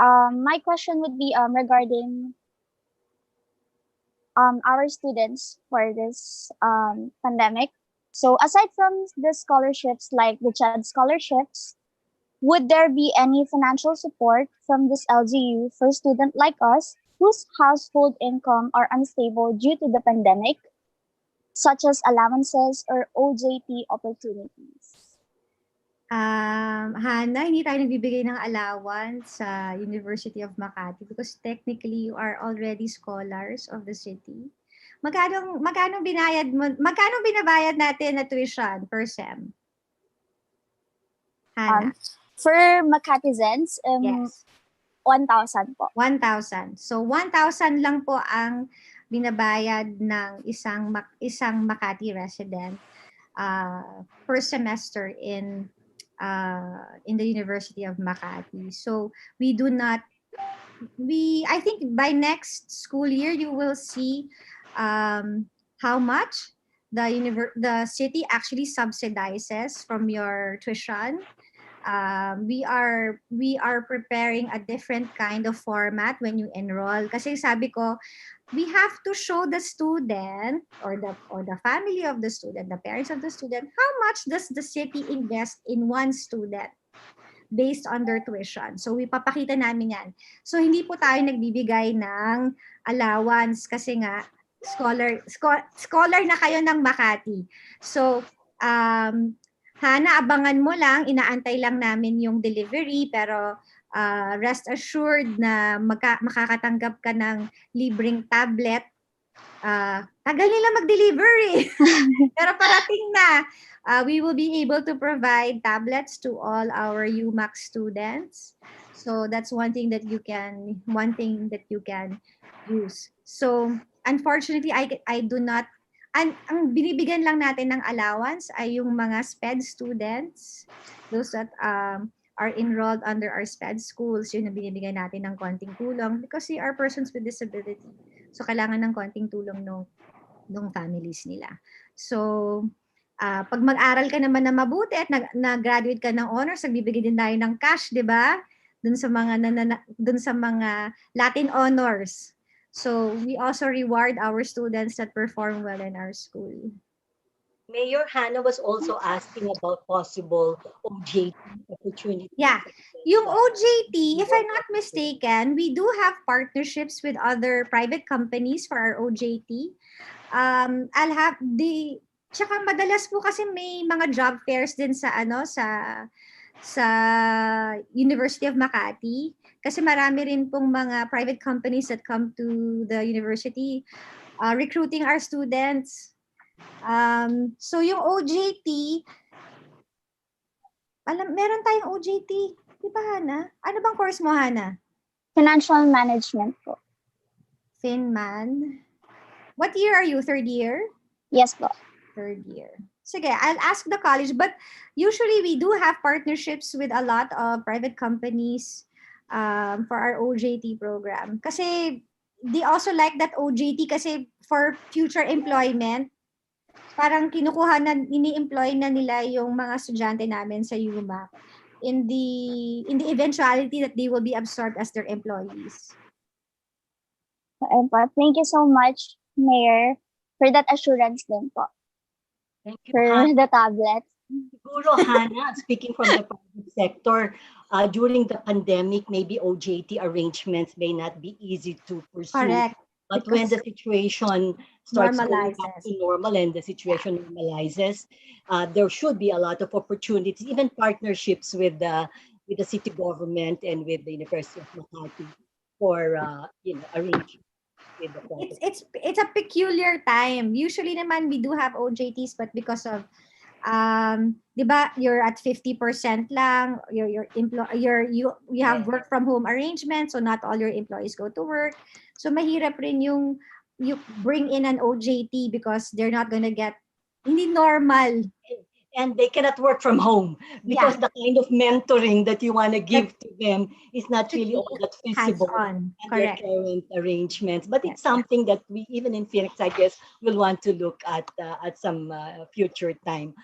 My question would be regarding our students for this pandemic. So aside from the scholarships like the child scholarships, would there be any financial support from this LGU for students like us whose household income are unstable due to the pandemic, such as allowances or OJT opportunities? Hannah, hindi tayo nagbibigay ng allowance sa University of Makati because technically you are already scholars of the city. Magkano binabayad natin na tuition per sem? Hannah? For Makatizens, Yes. 1,000 po. 1,000. So 1,000 lang po ang binabayad ng isang Makati resident per semester in the University of Makati. So I think by next school year you will see how much the city actually subsidizes from your tuition. We are preparing a different kind of format when you enroll. Kasi sabi ko, we have to show the student or the family of the student, the parents of the student, how much does the city invest in one student based on their tuition. So, ipapakita namin yan. So, hindi po tayo nagbibigay ng allowance kasi nga, scholar na kayo ng Makati. So, Hana, abangan mo lang, inaantay lang namin yung delivery, pero rest assured na makakatanggap ka ng libreng tablet. Tagal nila mag-deliver eh. Pero parating na. We will be able to provide tablets to all our UMAC students. So that's one thing that you can use. So unfortunately, I do not. Ang binibigyan lang natin ng allowance ay yung mga SPED students, those that are enrolled under our SPED schools, yun ang binibigyan natin ng konting tulong because they are persons with disability. So kailangan ng konting tulong ng families nila. So pag mag-aral ka naman na mabuti at nag-graduate ka ng honors, nagbibigay din tayo ng cash, di ba? Dun sa mga Latin honors. So we also reward our students that perform well in our school. Mayor, Hannah was also asking about possible OJT opportunities. Yeah, yung OJT, if I'm not mistaken, we do have partnerships with other private companies for our OJT. Tsaka madalas po kasi may mga job fairs din sa University of Makati kasi marami rin pong mga private companies that come to the university recruiting our students. So yung OJT, meron tayong OJT. Di ba, Hana? Ano bang course mo, Hana? Financial management po. Finman. What year are you? Third year? Yes po. Third year. Sige, I'll ask the college, but usually we do have partnerships with a lot of private companies for our OJT program. Kasi they also like that OJT kasi for future employment, parang ini-employ na nila yung mga estudyante namin sa UMAC in the eventuality that they will be absorbed as their employees. Thank you so much, Mayor, for that assurance din po. Thank you, for Hannah. the tablet. Siguro, Hannah, speaking from the private sector, during the pandemic, maybe OJT arrangements may not be easy to pursue. Correct. But when the situation starts going back to normal and the situation normalizes, there should be a lot of opportunities, even partnerships with the city government and with the University of Makati for arranging with the private. It's a peculiar time. Usually naman we do have OJTs, but because of 'di ba, you're at 50% lang, you have Yeah. work from home arrangements, so not all your employees go to work. So mahirap rin yung you bring in an OJT because they're not gonna get hindi normal. And they cannot work from home Yeah, because the kind of mentoring that you want to that give to them is not should really be all that hands feasible on. under Correct. current arrangements. But Yes. it's something that we, even in Phoenix, I guess, will want to look at some future time.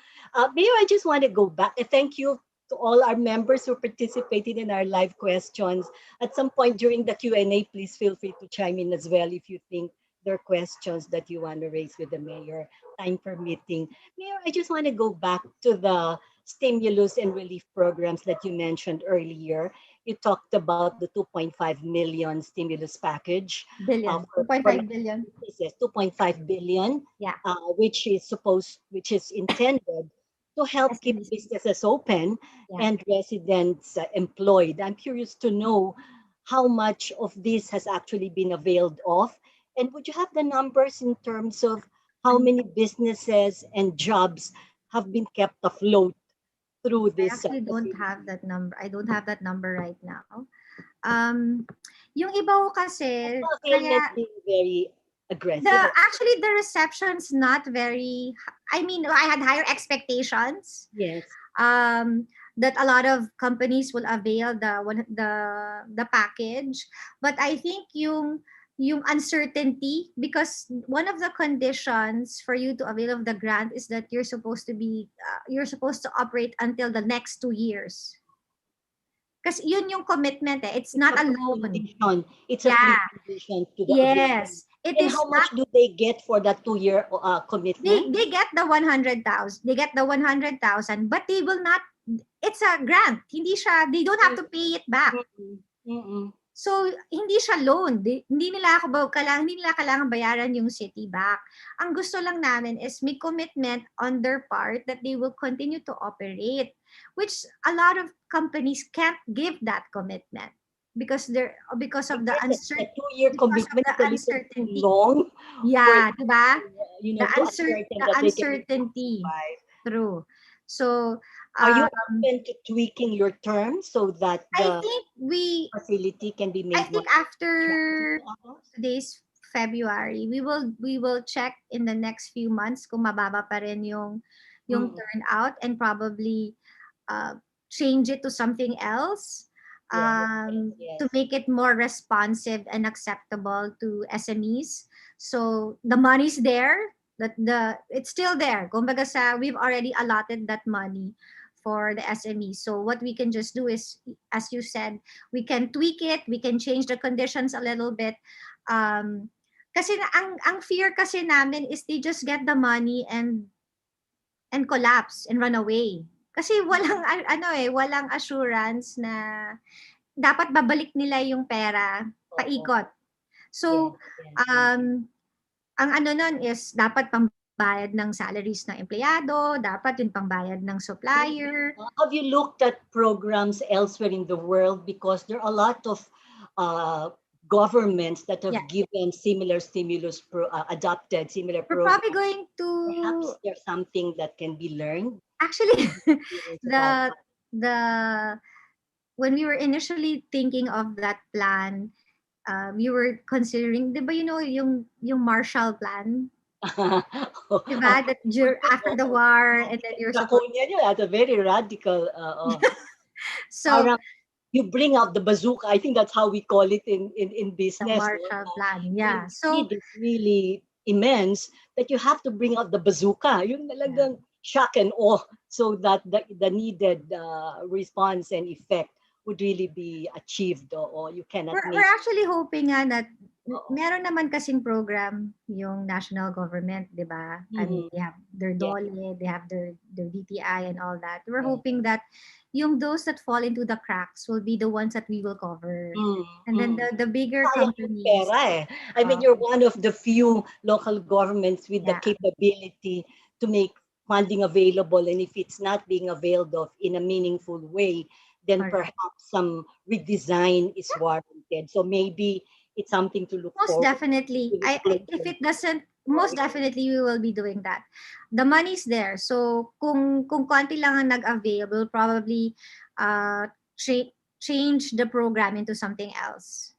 Mayor, I just want to go back. Thank you to all our members who participated in our live questions. At some point during the Q&A, please feel free to chime in as well if you think there are questions that you want to raise with the mayor, time permitting. Mayor, I just want to go back to the stimulus and relief programs that you mentioned earlier. You talked about the 2.5 million stimulus package Billion. for 2.5 billion. businesses, 2.5 billion, Yeah. which is intended to help keep SMEs. businesses open Yeah. and residents employed. I'm curious to know how much of this has actually been availed of, and would you have the numbers in terms of how many businesses and jobs have been kept afloat through I this actually don't facility? have that number. I don't have that number right now. Um, yung iba ko Has kasi, the availment kaya been very the aggressive? actually the reception's not very, I mean, I had higher expectations Yes. that a lot of companies will avail the package, but I think yung uncertainty, because one of the conditions for you to avail of the grant is that you're supposed to operate until the next 2 years. Kasi yun yung commitment eh. It's It's not a a loan. precondition. It's a Yeah. precondition to the availability. Yes. It And is how much not, do they get for that 2 year commitment? they get the 100,000. They get the 100,000, but they will not, it's a grant. Hindi siya, they don't have to pay it back. Mm-mm. Mm-mm. So, hindi siya loan. Hindi nila kailangan bayaran yung city back. Ang gusto lang namin is may commitment on their part that they will continue to operate, which a lot of companies can't give that commitment because of the Yes, a uncertainty. 2 year Because of commitment the is a little too uncertainty. long Yeah, diba? to ascertain The that they can uncertainty. survive. True. So, Are you open to tweaking your terms so that I the think facility can be made more after attractive? today's February, we will check in the next few months kung mababa pa rin yung Mm. turnout, and probably change it to something else to Yes. make it more responsive and acceptable to SMEs. So the money's there, it's still there. Kumbaga we've already allotted that money for the SMEs. So what we can just do is, as you said, we can tweak it, we can change the conditions a little bit. Kasi ang fear kasi namin is they just get the money and collapse and run away. Kasi walang assurance na dapat babalik nila yung pera paikot. So, ang nun is dapat pangbayad ng salaries ng empleyado, dapat yung pangbayad ng supplier. Have you looked at programs elsewhere in the world? Because there are a lot of governments that have given similar stimulus, adopted similar We're programs. probably going to... Perhaps there's something that can be learned. Actually, when we were initially thinking of that plan, we were considering, di ba yung Marshall Plan? Diba? That after the war, and then you're supposed... That's a very radical... so, you bring out the bazooka. I think that's how we call it in business. The Marshall Plan, yeah. So it's really immense that you have to bring out the bazooka. Yung talagang shock and awe, so that the needed response and effect would really be achieved, or you cannot. We're actually hoping that meron naman kasing program yung national government, di ba? I mean, they have their DOLE, they have their DTI and all that. We're hoping that yung those that fall into the cracks will be the ones that we will cover. And then the bigger companies. Pera, I mean, you're one of the few local governments with the capability to make funding available. And if it's not being availed of in a meaningful way, then perhaps some redesign is warranted. So maybe it's something to look Most forward definitely. to. If it doesn't, most definitely we will be doing that. The money's there. So kung konti lang ang nag-avail, we'll probably change the program into something else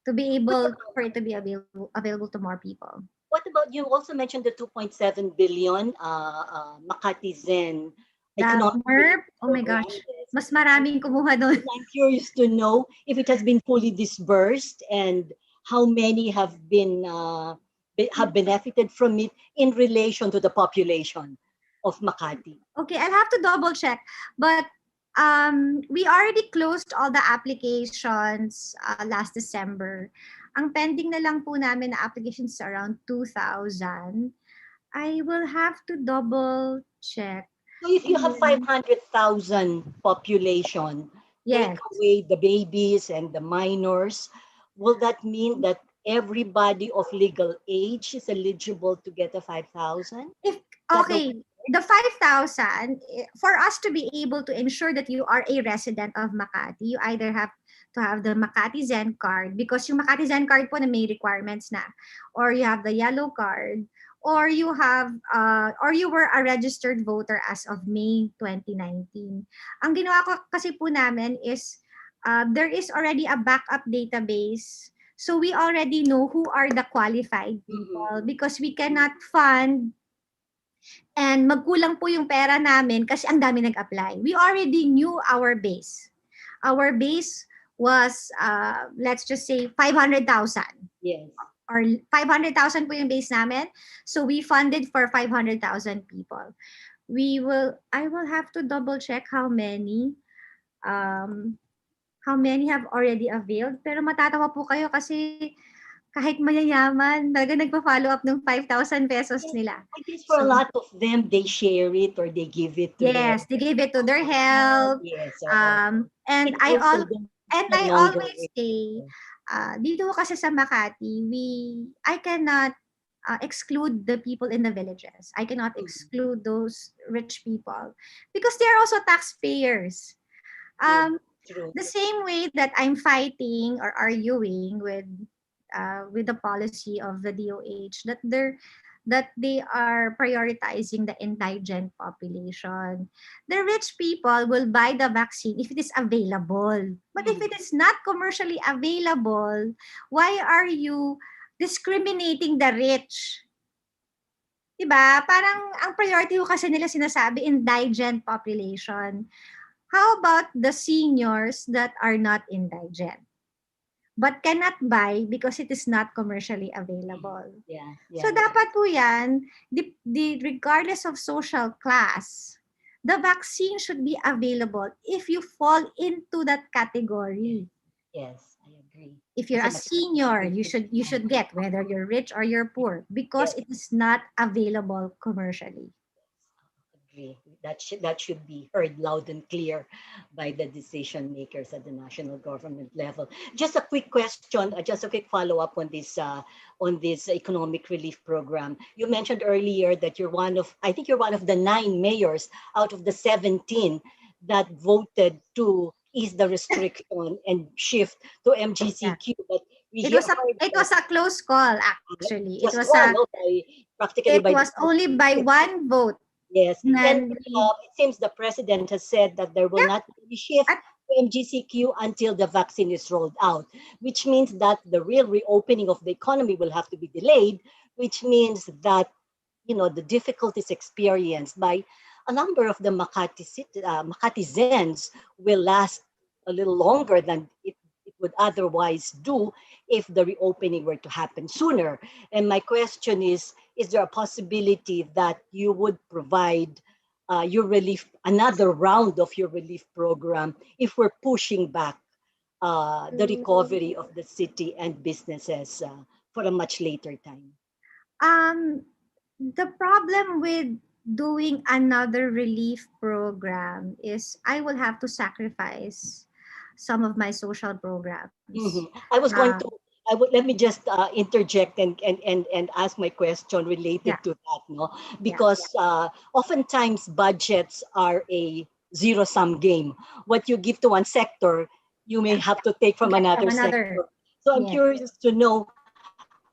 to be able for it to be available to more people. What about, you also mentioned the 2.7 billion Makati Zen The economic MERP, oh my program? gosh, mas maraming kumuha doon. I'm curious to know if it has been fully disbursed and how many have benefited from it in relation to the population of Makati. Okay, I'll have to double check. But we already closed all the applications last December. Ang pending na lang po namin na applications around 2,000. I will have to double check. So if you have 500,000 population, Yes. take away the babies and the minors, will that mean that everybody of legal age is eligible to get a 5,000? Okay, the 5,000, for us to be able to ensure that you are a resident of Makati, you either have to have the Makati Zen card, because yung Makati Zen card po na may requirements na, or you have the yellow card, or you have or you were a registered voter as of May 2019. Ang ginawa ko kasi po namin is there is already a backup database. So we already know who are the qualified people, because we cannot fund and magkulang po yung pera namin kasi ang dami nag-apply. We already knew our base. Our base was, let's just say, 500,000. Yes. Or 500,000 po yung base namin. So we funded for 500,000 people. I will have to double check how many have already availed. Pero matatawa po kayo kasi kahit mayayaman, talaga nagpa-follow up ng 5,000 pesos nila. I guess for a lot of them, they share it or they give it to Yes, they give it to their help. Yes. And I always say, dito kasi sa Makati, I cannot exclude the people in the villages. I cannot exclude those rich people because they're also taxpayers. The same way that I'm fighting or arguing with the policy of the DOH that they are prioritizing the indigent population. The rich people will buy the vaccine if it is available. But if it is not commercially available, why are you discriminating the rich? Diba? Parang ang priority ko kasi nila sinasabi, indigent population. How about the seniors that are not indigent but cannot buy because it is not commercially available? Yeah. So dapat po yan, regardless of social class, the vaccine should be available if you fall into that category. Yes, I agree. If you're a senior, you should get, whether you're rich or you're poor, because it is not available commercially. Agree. That should be heard loud and clear by the decision makers at the national government level. Just a quick question, just a quick follow-up on this economic relief program. You mentioned earlier that I think you're one of the 9 mayors out of the 17 that voted to ease the restriction and shift to MGCQ. But it was a close call, actually. It was only by 1 vote. Yes, and it seems the president has said that there will not be a shift to MGCQ until the vaccine is rolled out, which means that the real reopening of the economy will have to be delayed, which means that, the difficulties experienced by a number of the Makati Zens will last a little longer than it would otherwise do if the reopening were to happen sooner. And my question is there a possibility that you would provide another round of your relief program if we're pushing back the recovery of the city and businesses for a much later time? The problem with doing another relief program is I will have to sacrifice some of my social programs. I was going to. Let me just interject and ask my question related to that, because oftentimes budgets are a zero-sum game. What you give to one sector, you may have to take from another sector. So I'm Yes. curious to know,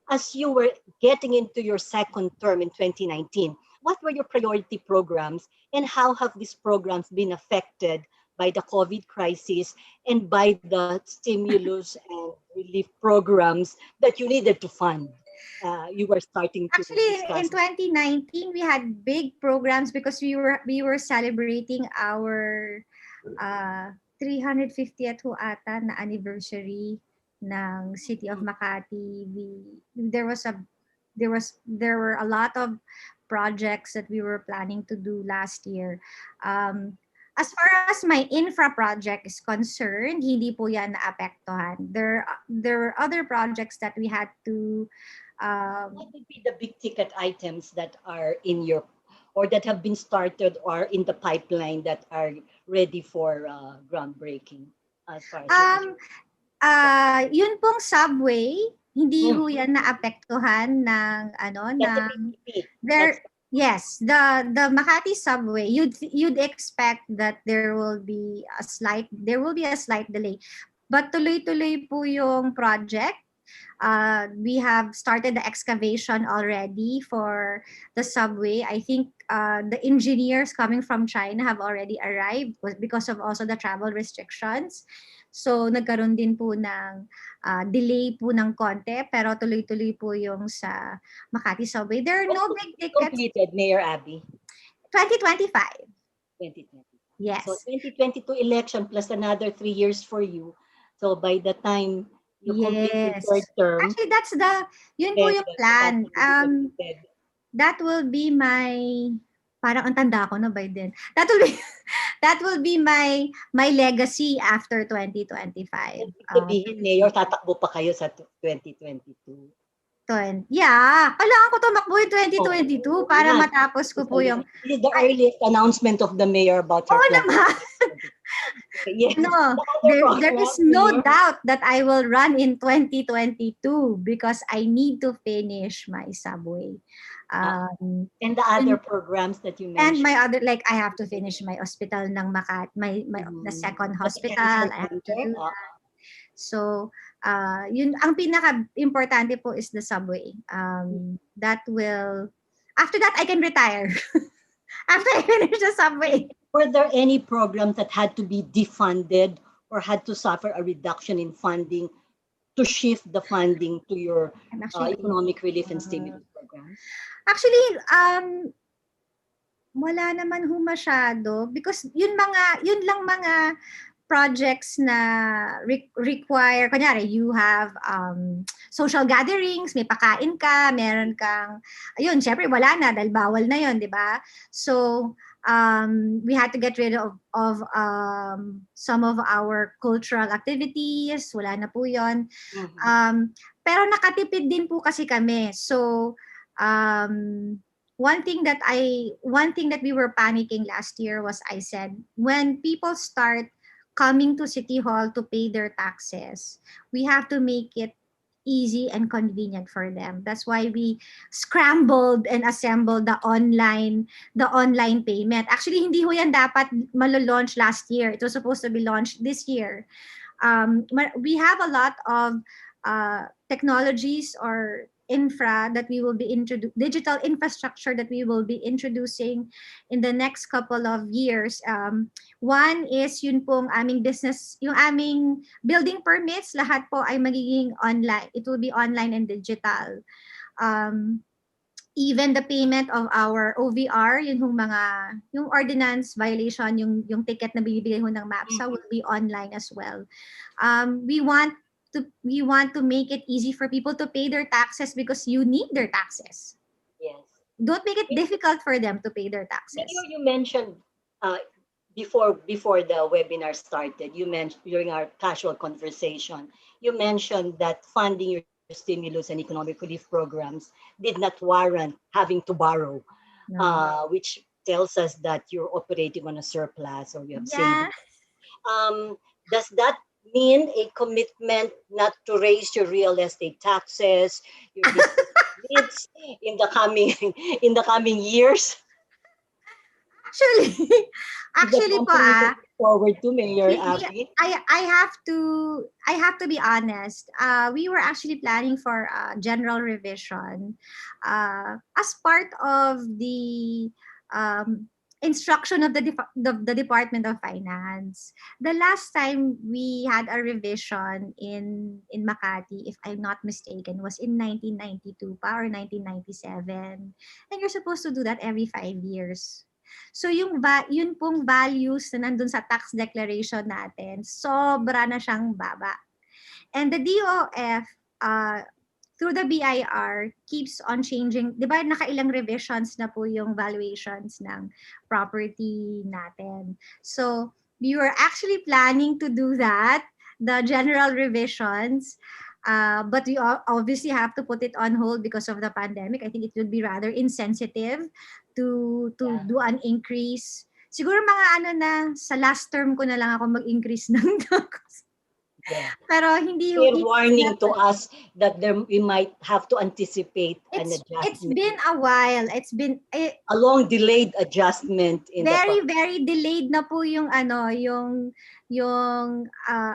as you were getting into your second term in 2019, what were your priority programs and how have these programs been affected by the COVID crisis and by the stimulus and relief programs that you needed to fund? You were starting to Actually, in discuss. 2019, we had big programs because we were celebrating our 350th ho ata na anniversary ng City of Makati. There were a lot of projects that we were planning to do last year. As far as my infra project is concerned, hindi po yan naapektuhan. There were other projects that we had to What would be the big ticket items that are in your, or that have been started or in the pipeline that are ready for groundbreaking as far as your yun pong subway, hindi ho Mm. yan naapektuhan ng That's a ng PPP. there. Yes, the Makati subway, you'd expect that there will be a slight delay. But tuloy-tuloy po yung project. We have started the excavation already for the subway. I think the engineers coming from China have already arrived because of also the travel restrictions. So nagkaroon din po ng delay po ng konti, pero tuloy-tuloy po yung sa Makati subway. There are no big tickets. Completed, Mayor Abby, 2025. 2020. Yes. So 2022 election plus another 3 years for you. So by the time you complete your Yes. third term, Actually, yun po then yung the plan. capacity will be completed. That will be my, parang ang tanda ko na by then. That will be my legacy after 2025. Ibig sabihin, Mayor, tatakbo pa kayo sa 2022. Yeah, kailangan ko tumakbo yung 2022 para Yan. matapos ko po yung, This is the earliest announcement of the mayor about her Oo plan. naman. Okay, yes. no, The other there is program, no Mayor? doubt that I will run in 2022 because I need to finish my subway. And the other programs that you And mentioned. my other, like, I have to finish my hospital ng Makati, the second The hospital. cancer I have to center? do that. So, yun, ang pinaka-importante po is the subway. That will, after that, I can retire. After I finish the subway. Were there any programs that had to be defunded or had to suffer a reduction in funding to shift the funding to your economic relief and stimulus programs? Actually, wala naman ho masyado because yun lang mga projects na require, kunyari, you have social gatherings, may pakain ka, meron kang, ayun, syempre wala na dahil bawal na yun, di ba? So, we had to get rid of some of our cultural activities, wala na po yun. Pero nakatipid din po kasi kami. So, one thing that we were panicking last year was, I said, when people start coming to City Hall to pay their taxes, we have to make it easy and convenient for them. That's why we scrambled and assembled the online payment. Actually, hindi ho yan dapat malo-launch last year. It was supposed to be launched this year. We have a lot of technologies or infra that we will be digital infrastructure that we will be introducing in the next couple of years. One is yun pong aming business, yung aming building permits, lahat po ay magiging online. It will be online and digital. Even the payment of our OVR, yung ordinance violation, yung ticket na binibigay ho ng MAPSA will be online as well. We want to make it easy for people to pay their taxes because you need their taxes. Yes. Don't make it difficult for them to pay their taxes. You mentioned before the webinar started, you mentioned during our casual conversation, you mentioned that funding your stimulus and economic relief programs did not warrant having to borrow, which tells us that you're operating on a surplus or you have savings. Does that mean a commitment not to raise your real estate taxes, your needs in the coming years? Actually po forward to, Mayor We, Abby? I have to be honest. We were actually planning for general revision as part of the um, instruction of the Department of Finance. The last time we had a revision in Makati, if I'm not mistaken, was in 1992 pa or 1997. And you're supposed to do that every 5 years. So yun pong values na nandun sa tax declaration natin, sobra na siyang baba. And the DOF, through the BIR, keeps on changing. Di ba nakailang revisions na po yung valuations ng property natin. So we were actually planning to do that, the general revisions. But we obviously have to put it on hold because of the pandemic. I think it would be rather insensitive to do an increase. Siguro mga ano na, sa last term ko na lang ako mag-increase ng tax. Yeah. Pero hindi Fair warning to us that we might have to anticipate an adjustment. It's been a while. It's been a long delayed adjustment in very delayed na po yung ano yung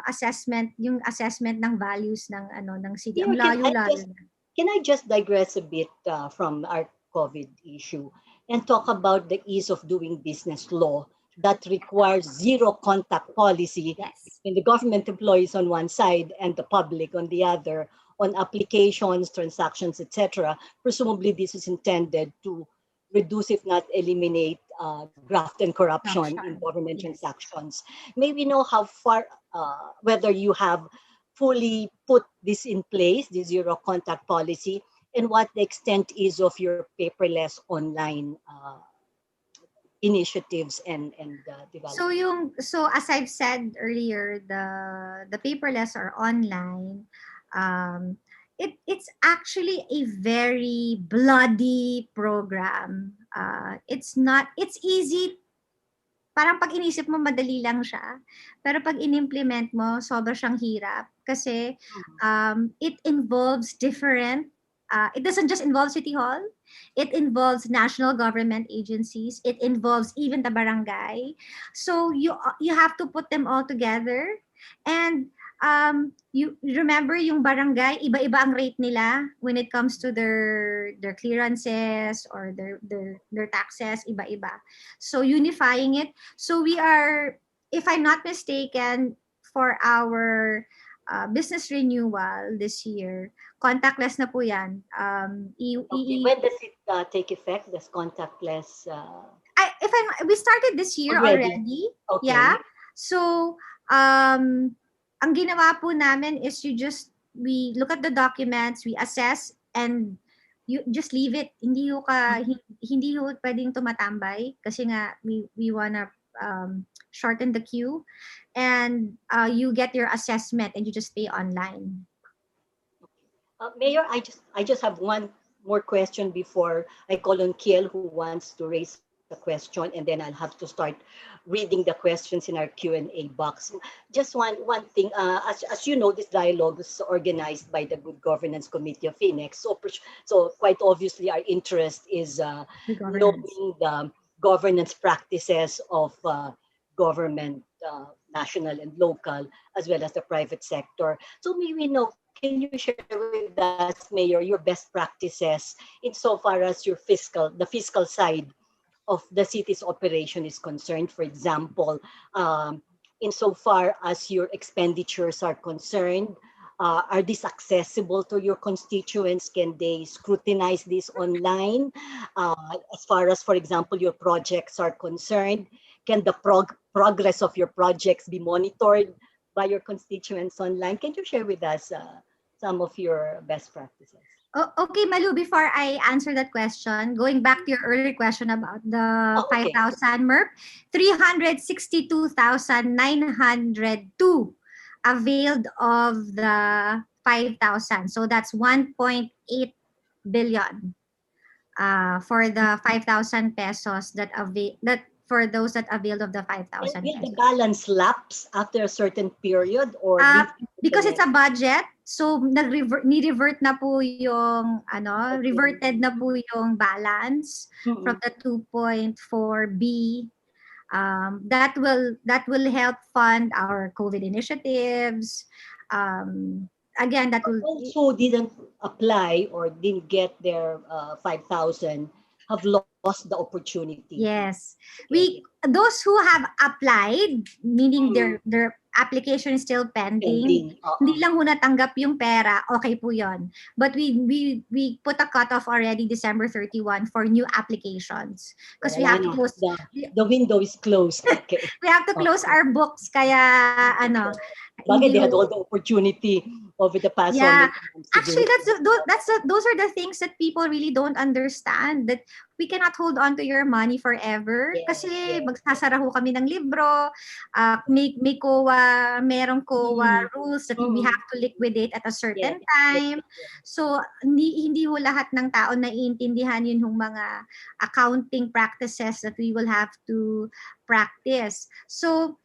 assessment ng values ng ng city. Ang layo na. Can I just digress a bit from our COVID issue and talk about the ease of doing business law that requires zero contact policy between the government employees on one side and the public on the other on applications, transactions, etc. Presumably, this is intended to reduce, if not eliminate, graft and corruption in government transactions. May we know how far, whether you have fully put this in place, the zero contact policy, and what the extent is of your paperless online initiatives and development. So as I've said earlier, the paperless or online, it's actually a very bloody program. It's easy. Parang pag inisip mo madali lang siya, pero pag inimplement mo sobra siyang hirap kasi it involves different. It doesn't just involve City Hall. It involves national government agencies. It involves even the barangay. So you have to put them all together. And you remember yung barangay, iba-iba ang rate nila when it comes to their clearances or their taxes, iba-iba. So unifying it. So we are, if I'm not mistaken, for our business renewal this year, contactless na po yan. When does it take effect, this contactless? We started this year already. Okay. Yeah. So, ang ginawa po namin is we look at the documents, we assess, and you just leave it. Hindi ho pwedeng tumatambay kasi nga we wanna shorten the queue, and you get your assessment and you just pay online. Mayor, I just have one more question before I call on Kiel, who wants to raise a question, and then I'll have to start reading the questions in our Q&A box. Just one thing, as you know, this dialogue is organized by the Good Governance Committee of FINEX. So quite obviously, our interest is knowing the governance practices of government, national and local, as well as the private sector. So may we know, can you share with us, Mayor, your best practices insofar as the fiscal side of the city's operation is concerned? For example, insofar as your expenditures are concerned, are these accessible to your constituents? Can they scrutinize this online? As far as, for example, your projects are concerned, can the progress of your projects be monitored by your constituents online? Can you share with us some of your best practices? Okay, Malu, before I answer that question, going back to your earlier question about the 5,000 MERP, 362,902 availed of the 5,000. So that's 1.8 billion for the 5,000 pesos that for those that availed of the 5,000 pesos. Will the balance lapse after a certain period, or because it's a budget, so ni-revert na po yung reverted na po yung balance from the 2.4B That will help fund our COVID initiatives. Again, that will Those who didn't apply or didn't get their 5,000 have lost the opportunity. yes. Okay. Those who have applied, meaning their application is still pending, Pending. hindi lang ho natanggap yung pera, okay po yon. But we put a cutoff already December 31 for new applications because we Wala have to na. close The window is closed. Okay. we have to close our books kaya ano Bakit hindi they had ho- all the opportunity over the past Yeah. 1 months to do Actually, it. those are the things that people really don't understand, that we cannot hold on to your money forever Yes, kasi yes. magsasara ho kami ng libro, may COA, merong COA rules that we have to liquidate at a certain Yes, time. So hindi ho lahat ng tao naiintindihan yun yung mga accounting practices that we will have to practice. So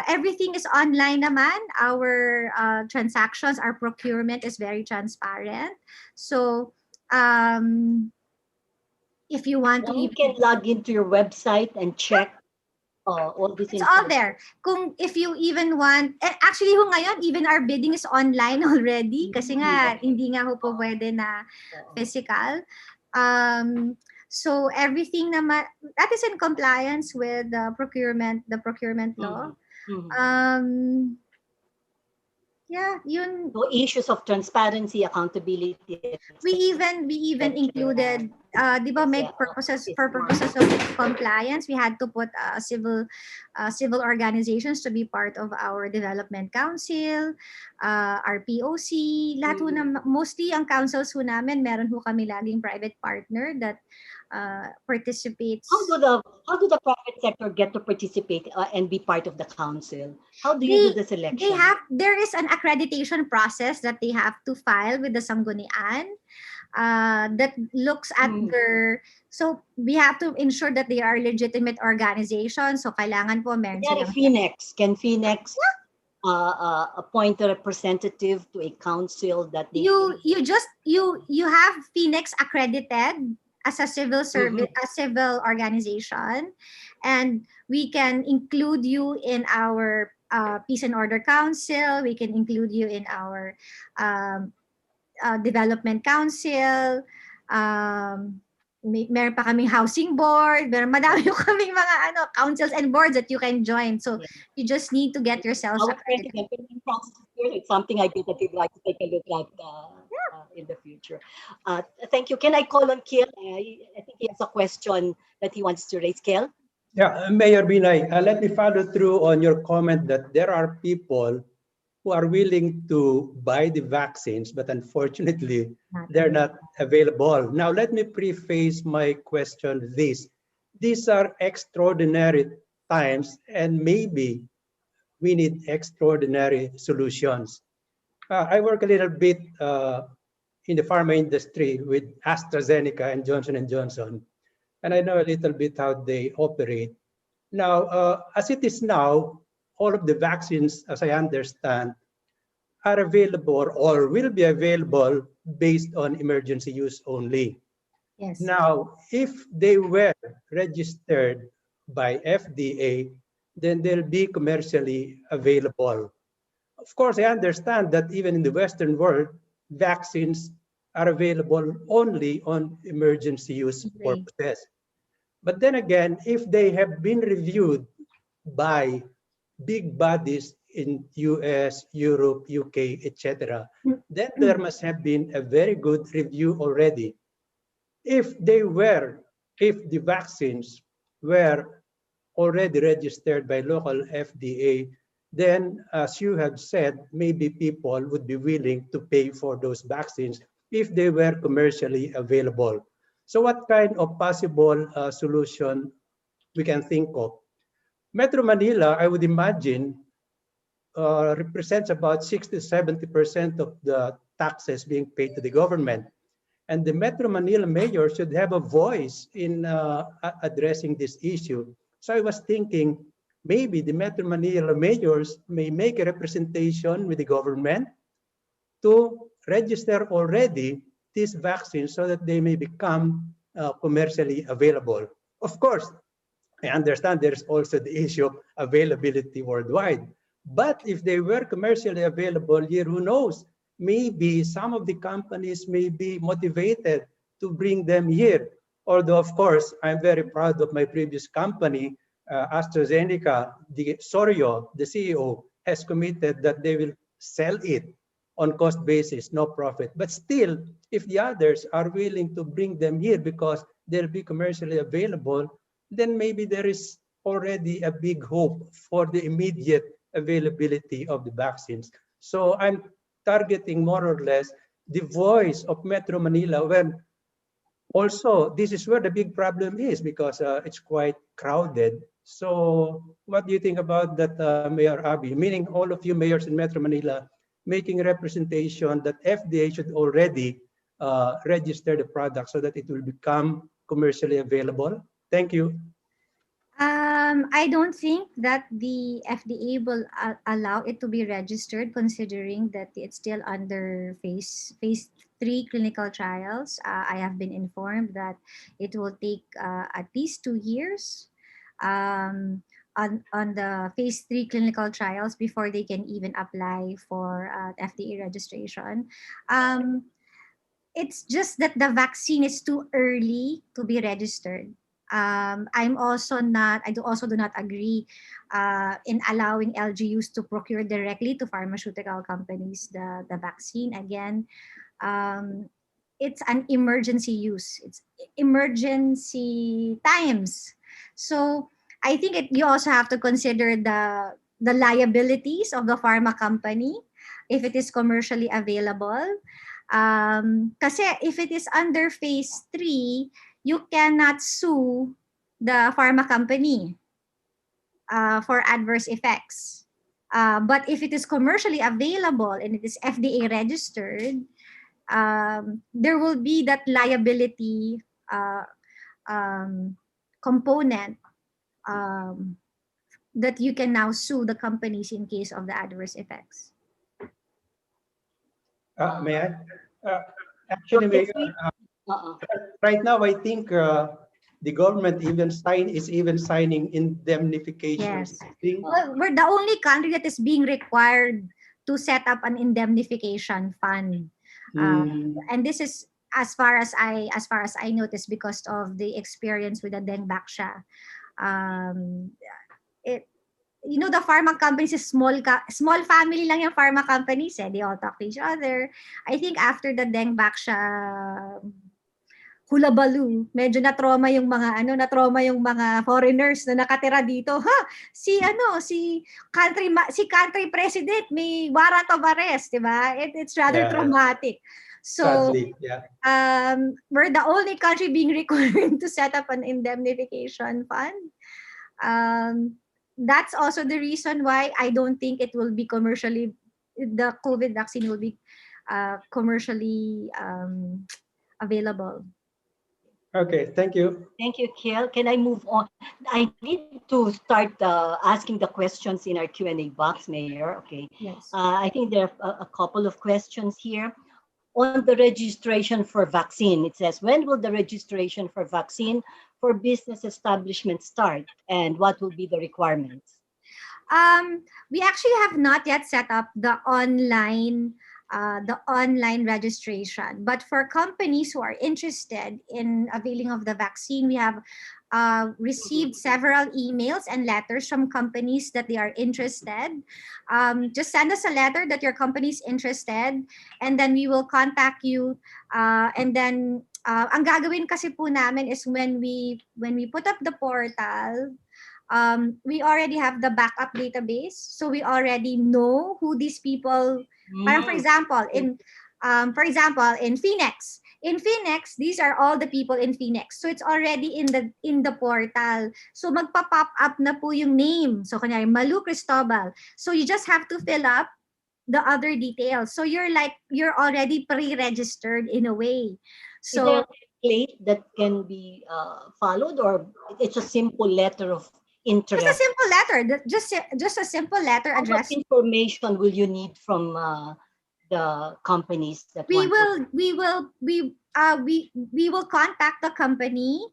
everything is online naman. Our transactions, our procurement is very transparent. So, if you want to One even, can log into your website and check all this it's all information. there. If you even want, actually ho ngayon, even our bidding is online already kasi nga, hindi nga ho po pwede na physical. So everything naman, that is in compliance with the procurement law. Yeah, yun. So issues of transparency, accountability. We even included, di ba, for purposes of compliance, we had to put civil organizations to be part of our development council, our POC. Lahat ho mostly ang councils ho namin, meron ho kami laging private partner that participates. How do the private sector get to participate and be part of the council? How do you do the selection? There is an accreditation process that they have to file with the Sanggunian that looks at so we have to ensure that they are legitimate organizations. So kailangan po meron silang FINEX. Can FINEX appoint a representative to a council that they you have FINEX accredited as a civil service, a civil organization, and we can include you in our Peace and Order Council. We can include you in our Development Council. Meron pa kaming housing board. Madami yung kaming mga councils and boards that you can join. So you just need to get yourselves accredited. It's something I think that you'd like to take a look at in the future. Thank you. Can I call on Kiel? I think he has a question that he wants to raise. Kiel? Yeah, Mayor Binay, let me follow through on your comment that there are people who are willing to buy the vaccines, but unfortunately, they're not available. Now, let me preface my question this. These are extraordinary times, and maybe we need extraordinary solutions. I work a little bit in the pharma industry with AstraZeneca and Johnson & Johnson, and I know a little bit how they operate. Now, as it is now, all of the vaccines, as I understand, are available or will be available based on emergency use only. Yes. Now, if they were registered by FDA, then they'll be commercially available. Of course, I understand that even in the Western world, vaccines are available only on emergency use purposes. But then again, if they have been reviewed by big bodies in US, Europe, UK, etc., then there must have been a very good review already. If the vaccines were already registered by local FDA, then as you have said, maybe people would be willing to pay for those vaccines if they were commercially available. So what kind of possible solution we can think of? Metro Manila, I would imagine, represents about 60 to 70% of the taxes being paid to the government. And the Metro Manila mayor should have a voice in addressing this issue. So I was thinking maybe the Metro Manila mayors may make a representation with the government to register already these vaccines so that they may become commercially available. Of course, I understand there's also the issue of availability worldwide. But if they were commercially available here, who knows? Maybe some of the companies may be motivated to bring them here. Although, of course, I'm very proud of my previous company, AstraZeneca. The Sorio, the CEO, has committed that they will sell it on cost basis, no profit. But still, if the others are willing to bring them here because they'll be commercially available, then maybe there is already a big hope for the immediate availability of the vaccines. So I'm targeting more or less the voice of Metro Manila, when also this is where the big problem is, because it's quite crowded. So what do you think about that, Mayor Abby? Meaning all of you mayors in Metro Manila making a representation that FDA should already register the product so that it will become commercially available. Thank you. I don't think that the FDA will allow it to be registered, considering that it's still under phase 3 clinical trials. I have been informed that it will take at least 2 years on the phase 3 clinical trials before they can even apply for FDA registration. It's just that the vaccine is too early to be registered. I also do not agree in allowing LGUs to procure directly to pharmaceutical companies the vaccine. Again, it's an emergency use. It's emergency times. So I think you also have to consider the liabilities of the pharma company if it is commercially available. Kasi if it is under phase 3, you cannot sue the pharma company for adverse effects. But if it is commercially available and it is FDA registered, there will be that liability component that you can now sue the companies in case of the adverse effects. May I? Actually, Mayor, right now I think the government is even signing indemnifications. Yes. Well, we're the only country that is being required to set up an indemnification fund, and this is as far as I noticed because of the experience with the Deng Baksha. The pharma companies is small family lang yung pharma companies eh. They all talk to each other. I think after the Deng Baksha hulabaloo, medyo na-trauma yung mga foreigners na nakatira dito. Si country president may warrant of arrest, 'di ba? It's rather traumatic. So, sadly, yeah. We're the only country being required to set up an indemnification fund. That's also the reason why I don't think the COVID vaccine will be commercially available. Okay, thank you. Thank you, Kiel. Can I move on? I need to start asking the questions in our Q&A box, Mayor. Okay. Yes. I think there are a couple of questions here. On the registration for vaccine, it says, when will the registration for vaccine for business establishment start, and what will be the requirements? We actually have not yet set up the online registration, but for companies who are interested in availing of the vaccine, we have received several emails and letters from companies that they are interested. Just send us a letter that your company is interested, and then we will contact you. And then ang gagawin kasi po namin is when we put up the portal, we already have the backup database, so we already know who these people. For example, in FINEX. In FINEX, these are all the people in FINEX. So it's already in the portal. So magpa-pop up na po yung name. So kunyari, Malu Cristobal. So you just have to fill up the other details. So you're already pre-registered in a way. So is there a template that can be followed, or it's a simple letter of interest? Just a simple letter. Just a simple letter address. What information will you need from the companies that we will contact the company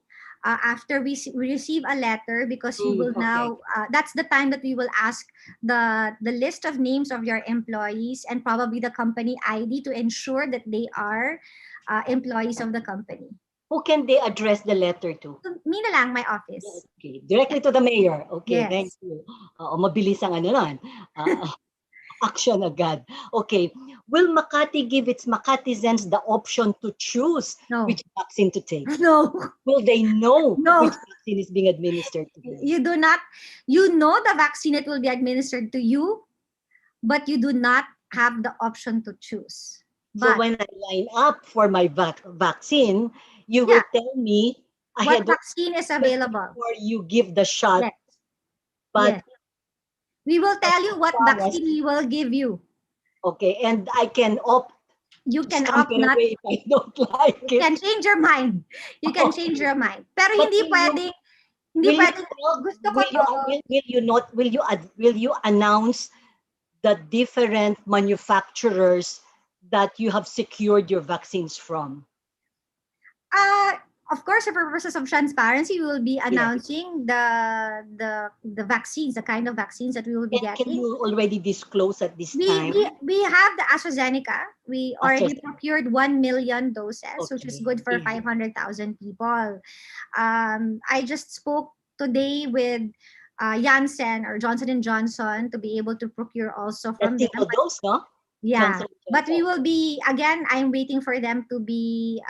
after we receive a letter, because we will Okay. now, that's the time that we will ask the list of names of your employees and probably the company ID to ensure that they are employees of the company. Who can they address the letter to? So, me na lang, my office. Okay, directly to the mayor. Okay, Yes. thank you. Mabilis ang ano nun. Action agad. Okay. Will Makati give its Makatizens the option to choose No. which vaccine to take? No. Will they know No. which vaccine is being administered to them? You do not, you know the vaccine that will be administered to you, but you do not have the option to choose. So But when I line up for my vaccine, you will tell me what ahead of vaccine is available? before you give the shot. Yes. But Yes. We will tell you what far as- vaccine we will give you. okay, and I can opt You can scamper opt not. away if I don't like You it. can change your mind. You can change your mind. Pero But hindi will you- pwedeng, hindi Will you, pwedeng, tell- gusto ko will you, to. will you not will you announce the different manufacturers that you have secured your vaccines from? Of course, for purposes of transparency, we will be announcing the vaccines, the kind of vaccines that we will be And can getting. you already disclose at this We time? have the AstraZeneca. We already AstraZeneca. procured 1 million doses, which is Okay. good for 500,000 people. I just spoke today with Janssen or Johnson & Johnson to be able to procure also from That's them. single dose, no? Yeah, Johnson & but we Johnson. will be, again, I'm waiting for them to be,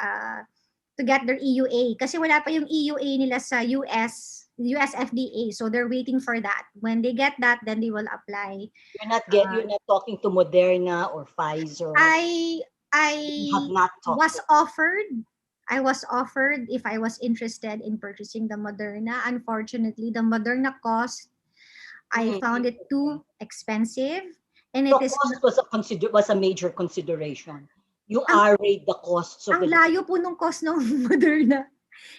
to get their EUA. Kasi wala pa yung EUA nila sa US FDA. So they're waiting for that. When they get that, then they will apply. You're not talking to Moderna or Pfizer. I You have not talked was to- offered, I was offered if I was interested in purchasing the Moderna. Unfortunately, the Moderna cost, I found it too expensive. And So it is cost was a major consideration. You arrayed the costs of ang the layo po nung cost ng Moderna.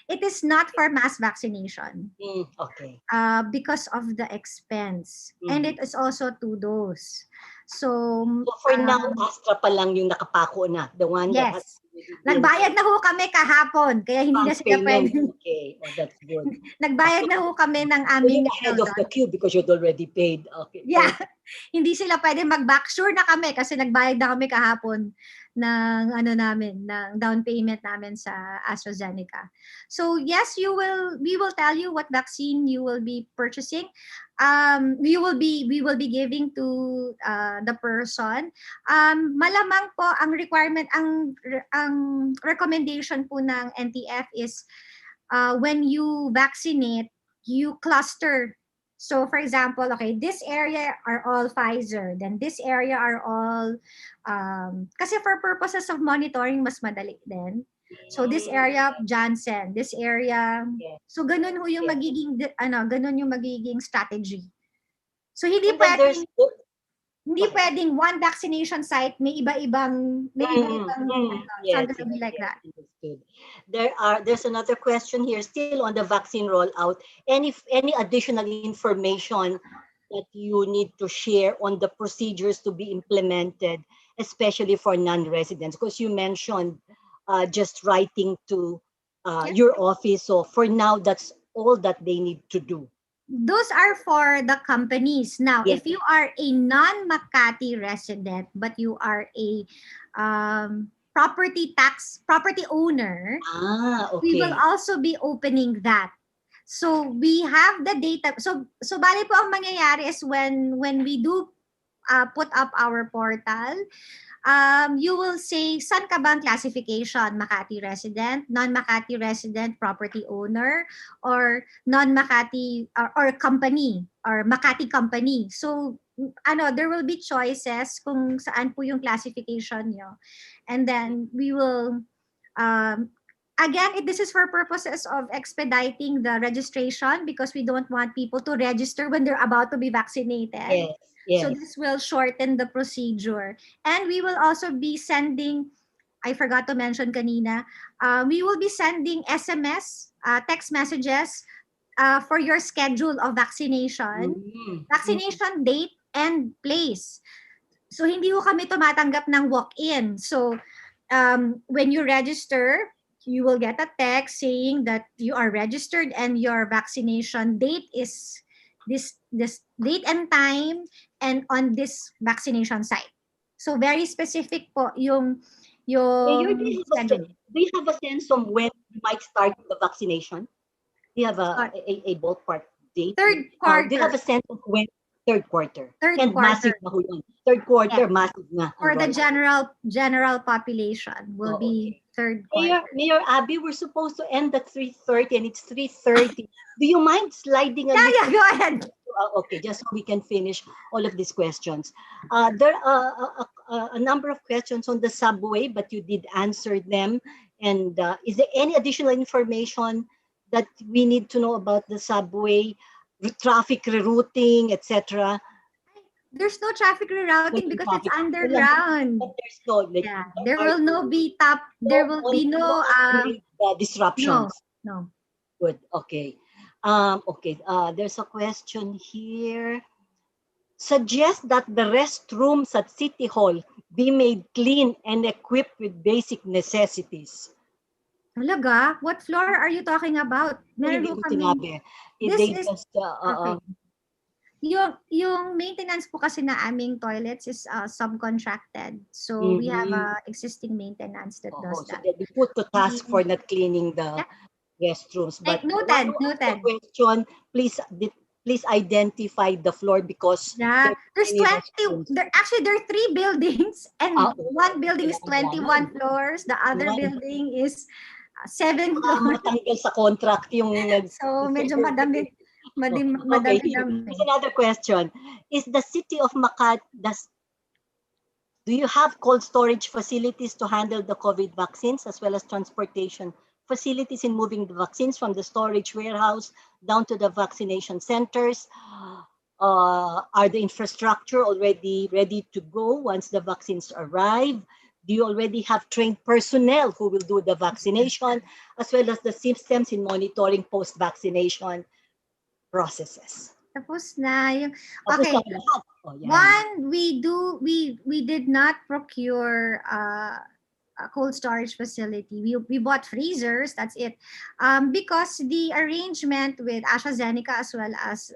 It is not for mass vaccination okay. because of the expense. And it is also 2 dose. So for now, Astra pa lang yung nakapako na. The one that has yes. Nagbayad na ho kami kahapon, kaya hindi na sila payment. pwede. Okay, well, that's good. Nagbayad na ho kami ng You're aming ahead of the queue because you'd already paid. Okay. Yeah. Hindi sila pwede mag-back. Sure na kami kasi nagbayad na kami kahapon ng ano namin, ng down payment namin sa AstraZeneca. So yes, we will tell you what vaccine you will be purchasing. We will be giving to the person. Malamang po ang requirement, ang recommendation po ng NTF is when you vaccinate, you cluster. So for example, okay, this area are all Pfizer, then this area are all, kasi for purposes of monitoring, mas madali din. So this area, Janssen, this area, so ganun ho yung magiging, ganun yung magiging strategy. So hindi pwedeng, pwedeng one vaccination site, may iba-ibang, it's not gonna be like that. Understood. There's another question here, still on the vaccine rollout. Any additional information that you need to share on the procedures to be implemented, especially for non-residents? Because you mentioned just writing to your office. So for now, that's all that they need to do. Those are for the companies. Now, if you are a non-Makati resident, but you are a property owner, okay. we will also be opening that. So we have the data. So bali po ang mangyayari is when we do put up our portal, you will say, saan ka bang classification? Makati resident, non-Makati resident, property owner, or non-Makati or company, or Makati company. So, there will be choices kung saan po yung classification nyo. And then we will, again, this is for purposes of expediting the registration because we don't want people to register when they're about to be vaccinated. Yes. So this will shorten the procedure. And we will also be sending, I forgot to mention kanina, we will be sending SMS, text messages for your schedule of vaccination, vaccination date and place. So hindi ko kami tumatanggap ng walk-in. So when you register, you will get a text saying that you are registered and your vaccination date is this date and time and on this vaccination site. So very specific po Mayor, schedule. do you have a sense of when you might start the vaccination? Do you have Start. a ballpark date? Third Do you have quarter. a sense of when? Third quarter. Third And quarter. massive na ho yun. Third quarter, Yeah. massive na. For the Alright. general population will Oh, be third quarter. Mayor Abby, we're supposed to end at 3:30 and it's 3:30. Do you mind sliding a little? Yeah, go ahead. Okay, just so we can finish all of these questions. There are a number of questions on the subway, but you did answer them. And is there any additional information that we need to know about the subway, traffic rerouting, etc.? There's no traffic rerouting because it's underground. But there's no like, Yeah, there will be no disruptions. No. Good. Okay. There's a question here. Suggest that the restrooms at City Hall be made clean and equipped with basic necessities. Talaga? What floor are you talking about? Meron Hindi ho ko kami. sinabi. This They is just, okay. Yung maintenance po kasi na aming toilets is subcontracted. So we have existing maintenance that does so that. they'll be put to task for not cleaning the restrooms. But Noted. question, please identify the floor because there's 20. There are 3 buildings and one building is 21 floors. The other building is 7 floors. Matanggal sa contract yung so medyo madami. Okay, here's another question. Is the city of Makati, do you have cold storage facilities to handle the COVID vaccines as well as transportation facilities in moving the vaccines from the storage warehouse down to the vaccination centers? Are the infrastructure already ready to go once the vaccines arrive? Do you already have trained personnel who will do the vaccination as well as the systems in monitoring post-vaccination processes? Tapos na yung okay. One, we did not procure a cold storage facility. We bought freezers, that's it. Because the arrangement with AstraZeneca as well as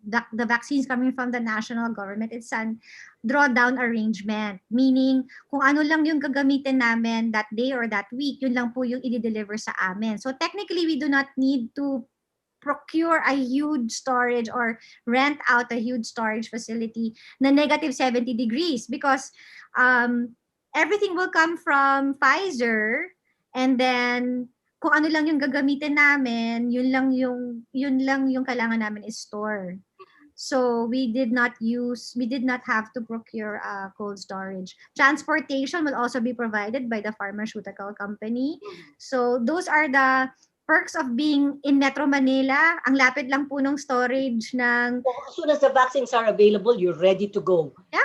the vaccines coming from the national government, it's an drawdown arrangement. Meaning, kung ano lang yung gagamitin namin that day or that week, yun lang po yung i-deliver sa amin. So technically, we do not need to procure a huge storage or rent out a huge storage facility na negative 70 degrees because everything will come from Pfizer and then kung ano lang yung gagamitin namin, yun lang yung kailangan namin is store. So we did not have to procure cold storage. Transportation will also be provided by the pharmaceutical company. So those are the perks of being in Metro Manila. Ang lapit lang po ng storage ng... So as soon as the vaccines are available, you're ready to go. Yeah,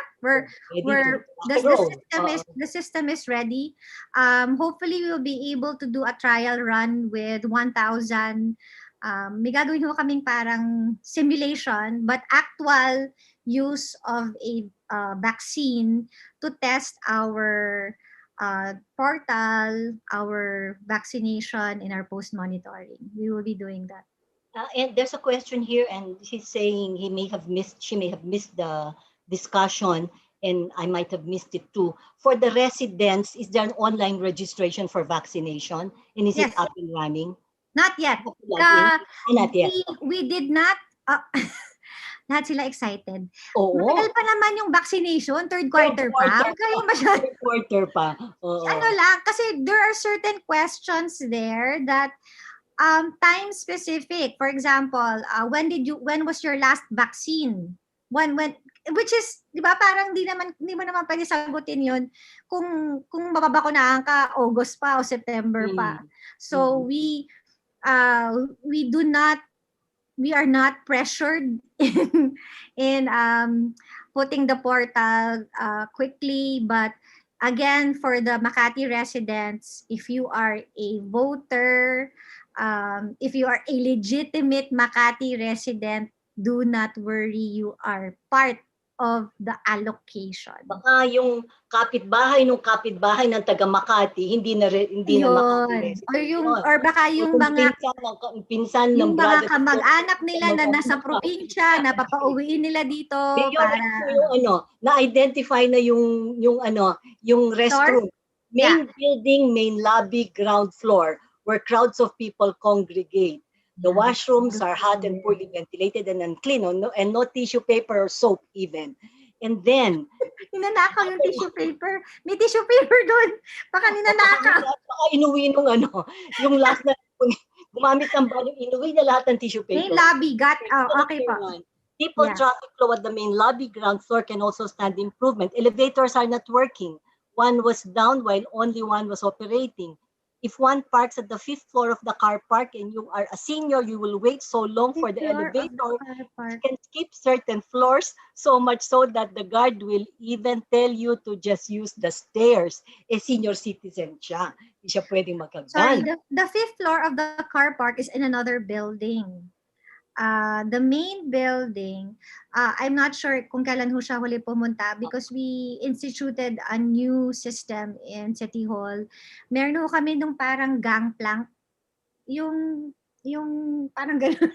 the system is ready. Hopefully, we'll be able to do a trial run with 1,000. May gagawin ho kaming parang simulation, but actual use of a vaccine to test our portal, our vaccination, and our post-monitoring. We will be doing that. And there's a question here, and he's saying she may have missed the discussion, and I might have missed it too. For the residents, is there an online registration for vaccination? And is it up and running? Not yet. Not yet. We did not... lahat sila excited. Matagal pa naman yung vaccination, third quarter pa. Third quarter pa. Ano lang, kasi there are certain questions there that time specific. For example, when was your last vaccine? Which is, di ba, parang di mo naman pwede sagutin yun kung mababakunahan ka August pa o September pa. So we are not pressured in putting the portal quickly, but again, for the Makati residents, if you are a voter, if you are a legitimate Makati resident, do not worry, you are part of the allocation. Baka yung kapitbahay ng taga Makati, hindi na Makati Yun. resident. Or yung, or baka yung kung mga pinsan ng yung mga brother, kamag-anak nila na nasa probinsya, na papauwiin nila dito para yung na-identify na yung restroom. Main building, main lobby, ground floor, where crowds of people congregate. The washrooms are hot and poorly ventilated and unclean, and no tissue paper or soap even. And then, ninanakaw yung tissue paper. May tissue paper doon. Baka ninanakaw. Baka inuwi nung yung last na gumamit ng banyo, inuwi na lahat ng tissue paper. Main lobby, okay po. People traffic flow at the main lobby, ground floor can also stand improvement. Elevators are not working. One was down while only one was operating. If one parks at the 5th floor of the car park and you are a senior, you will wait so long for the elevator. You can skip certain floors, so much so that the guard will even tell you to just use the stairs. Senior citizen siya. Hindi siya pwedeng magkagdan. Sorry, the 5th floor of the car park is in another building. The main building, I'm not sure kung kailan ho siya huli pumunta because we instituted a new system in City Hall. Meron ho kami nung parang gangplank, yung parang gano'n,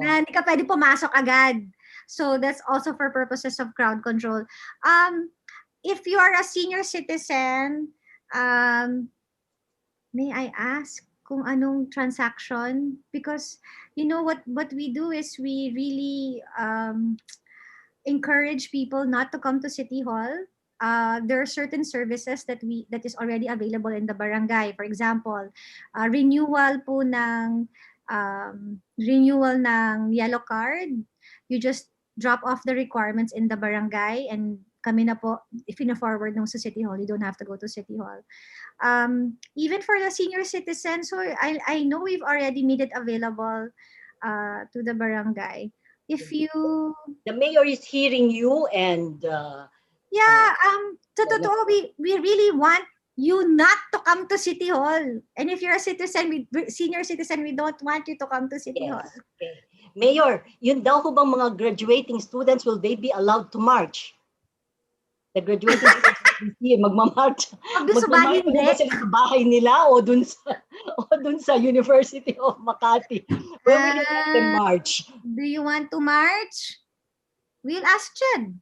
na hindi ka pwede pumasok agad. So that's also for purposes of crowd control. If you are a senior citizen, may I ask kung anong transaction? Because you know what we do is we really encourage people not to come to City Hall. There are certain services that is already available in the barangay. For example, renewal ng yellow card. You just drop off the requirements in the barangay and kami na po, if ina-forward nung sa City Hall, you don't have to go to City Hall. Even for the senior citizens, so I know we've already made it available to the barangay. If you... The mayor is hearing you and... totoo, we really want you not to come to City Hall. And if you're a senior citizen, we don't want you to come to City Hall. Okay. Mayor, yun daw ho bang mga graduating students, will they be allowed to march? The graduating students magmamarch. Magmamarch ba sila sa bahay nila o dun sa University of Makati? Where will you let them march? Do you want to march? We'll ask Ched.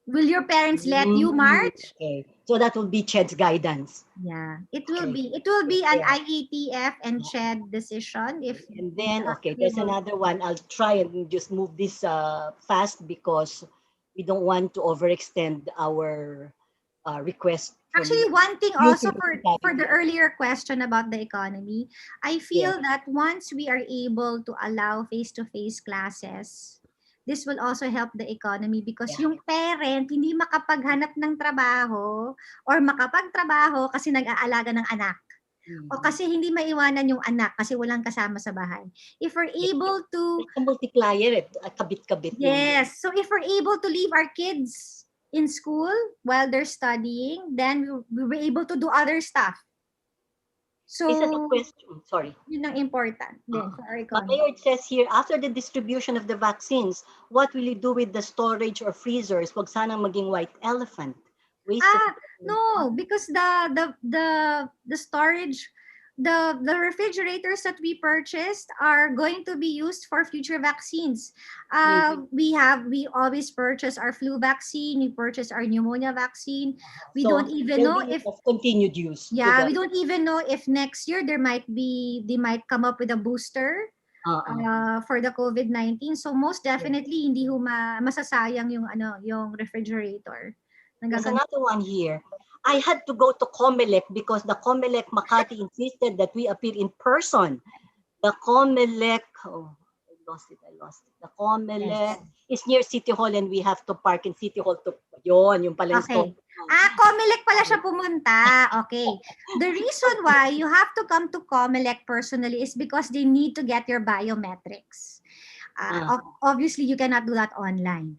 Will your parents let you march? Okay. So that will be Ched's guidance. Yeah, it will be. It will be an IATF and Ched decision. And then, there's another one. I'll try and just move this fast because we don't want to overextend our request. Actually, one thing also for the earlier question about the economy, I feel that once we are able to allow face-to-face classes, this will also help the economy because yung parent hindi makapaghanap ng trabaho or makapagtrabaho kasi nag-aalaga ng anak. O kasi hindi maiwanan yung anak kasi walang kasama sa bahay. If we're able to... It's a multiplier, kabit-kabit. Yes. So if we're able to leave our kids in school while they're studying, then we were able to do other stuff. So, this is a question. Sorry. Yun ang important. Mayor, it says here, after the distribution of the vaccines, what will you do with the storage or freezers? Huwag sanang maging white elephant. No, because the storage, the refrigerators that we purchased are going to be used for future vaccines. We always purchase our flu vaccine, we purchase our pneumonia vaccine. We don't even know if continued use. Yeah, we don't even know if next year they might come up with a booster for the COVID-19. So most definitely hindi ho masasayang yung refrigerator. There's another one here. I had to go to COMELEC because the COMELEC Makati insisted that we appear in person. The COMELEC, I lost it. The COMELEC is near City Hall and we have to park in City Hall to yung pala yung COMELEC pala siya pumunta. Okay. The reason why you have to come to COMELEC personally is because they need to get your biometrics. Obviously, you cannot do that online.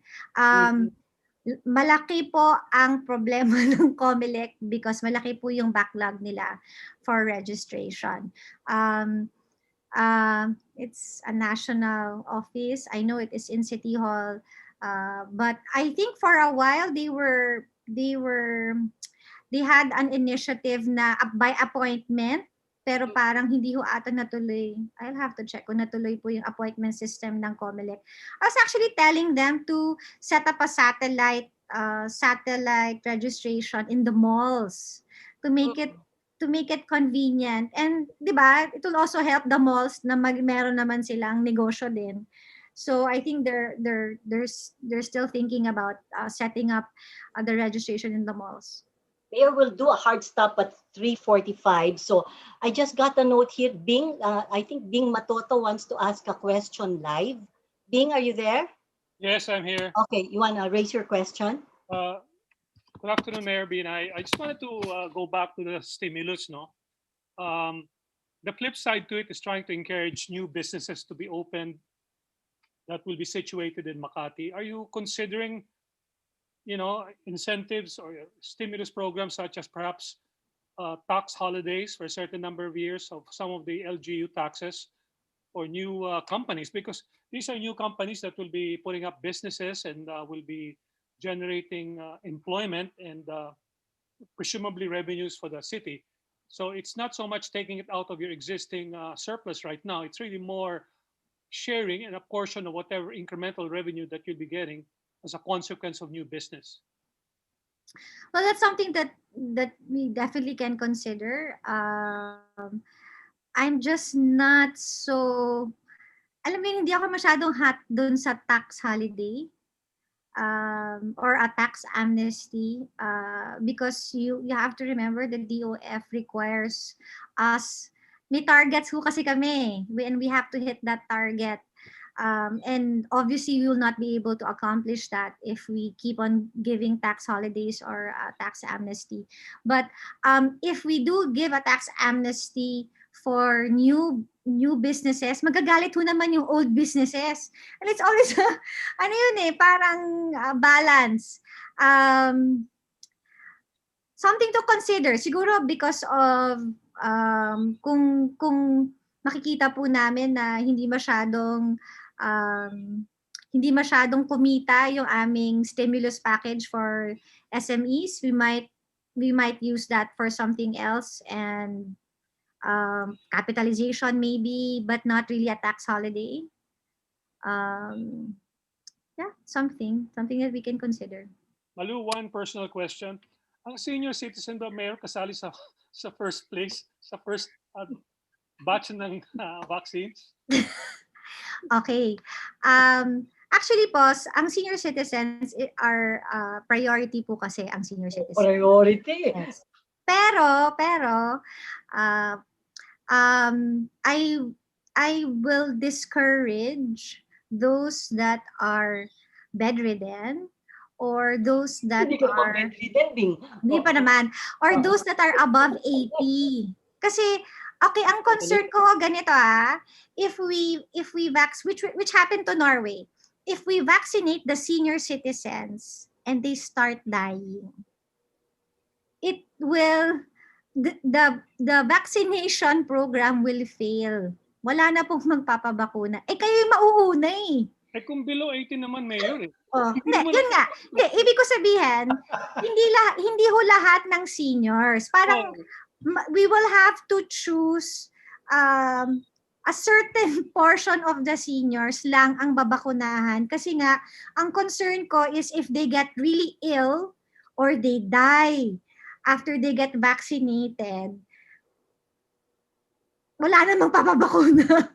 Malaki po ang problema ng COMELEC because malaki po yung backlog nila for registration. It's a national office. I know it is in City Hall. But I think for a while they had an initiative na by appointment, pero parang hindi ho ata natuloy. I'll have to check kung natuloy po yung appointment system ng COMELEC. I was actually telling them to set up a satellite registration in the malls to make it convenient. And 'di ba, it will also help the malls na meron naman silang negosyo din. So I think they're still thinking about setting up the registration in the malls. Mayor will do a hard stop at 3:45. So I just got a note here. Bing, I think Bing Matoto wants to ask a question live. Bing, are you there? Yes, I'm here. Okay, you want to raise your question? Good afternoon, Mayor Binay. I just wanted to go back to the stimulus, no? The flip side to it is trying to encourage new businesses to be opened that will be situated in Makati. Are you considering, incentives or stimulus programs such as perhaps tax holidays for a certain number of years of some of the LGU taxes for new companies? Because these are new companies that will be putting up businesses and will be generating employment and presumably revenues for the city. So it's not so much taking it out of your existing surplus right now. It's really more sharing and a portion of whatever incremental revenue that you'll be getting as a consequence of new business. Well, that's something that we definitely can consider. I'm just not so, alam mo, hindi ako masyadong hot dun sa tax holiday or a tax amnesty because you have to remember the DOF requires us, may targets ho kasi kami and we have to hit that target. And obviously, we will not be able to accomplish that if we keep on giving tax holidays or tax amnesty. But if we do give a tax amnesty for new businesses, magagalit ho naman yung old businesses. And it's always, ano yun parang balance. Something to consider. Siguro because of kung makikita po namin na hindi masyadong kumita yung aming stimulus package for SMEs, we might use that for something else and capitalization maybe, but not really a tax holiday. Yeah, something that we can consider. Malu, one personal question. Ang senior citizen ba, Mayor, kasali sa first place, sa first batch ng vaccines? Okay. Actually po, ang senior citizens are priority po kasi ang senior citizens. Priority. Yes. Pero I will discourage those that are bedridden or those that Hindi ka are bedridden, Bing. hindi pa naman, or those that are above 80. Kasi okay, ang concern ko ganito if we which happened to Norway. If we vaccinate the senior citizens and they start dying, it will the vaccination program will fail. Wala na pong magpapabakuna. Kayo yung mauuna kung below 80 naman, Mayor yun nga. Hindi, ibig ko sabihin, hindi ho lahat ng seniors. Parang we will have to choose a certain portion of the seniors lang ang babakunahan. Kasi nga, ang concern ko is if they get really ill or they die after they get vaccinated, wala namang papabakuna.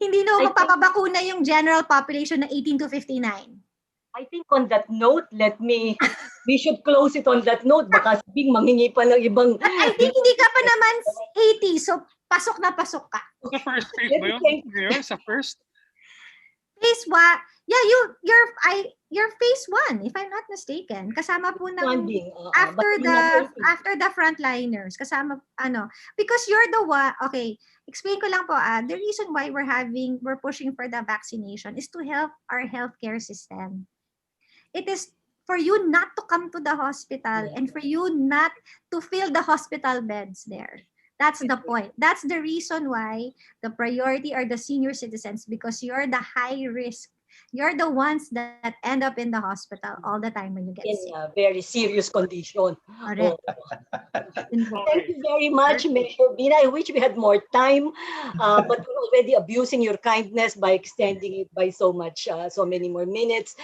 Hindi na magpapabakuna yung general population na 18 to 59. I think on that note, we should close it on that note. Baka sabing manghingi pa ng ibang... I think hindi ka pa naman 80, so pasok na pasok ka. Sa first phase ba yun? Mayor, sa first? Phase 1? Yeah, you're phase 1, if I'm not mistaken. Kasama po ng after the frontliners. Kasama, because you're the one, okay, explain ko lang po, the reason why we're pushing for the vaccination is to help our healthcare system. It is for you not to come to the hospital and for you not to fill the hospital beds there. That's the point. That's the reason why the priority are the senior citizens, because you're the high risk You're the ones that end up in the hospital all the time when you get In sick. a very serious condition. Correct. Thank you very much, Mayor Binay. I wish we had more time, but we're already abusing your kindness by extending it by so many more minutes.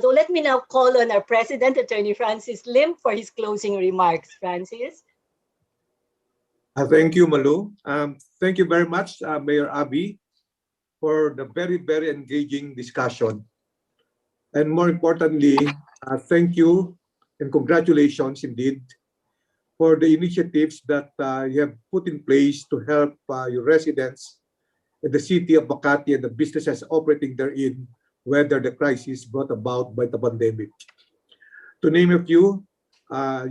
So let me now call on our President, Attorney Francis Lim, for his closing remarks. Francis? Thank you, Malu. Thank you very much, Mayor Abby, for the very, very engaging discussion. And more importantly, thank you and congratulations indeed for the initiatives that you have put in place to help your residents in the city of Makati and the businesses operating therein weather the crisis brought about by the pandemic. To name a few,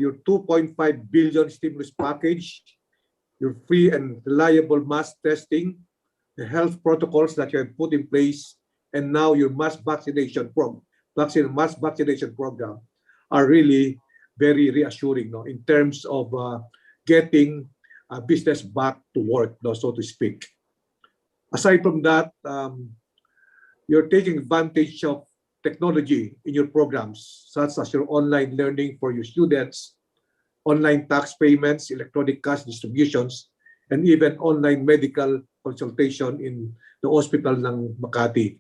your 2.5 billion stimulus package, your free and reliable mass testing, the health protocols that you have put in place, and now your mass vaccination program are really very reassuring, no, in terms of getting business back to work, no, so to speak. Aside from that, you're taking advantage of technology in your programs, such as your online learning for your students, online tax payments, electronic cash distributions, and even online medical consultation in the hospital ng Makati.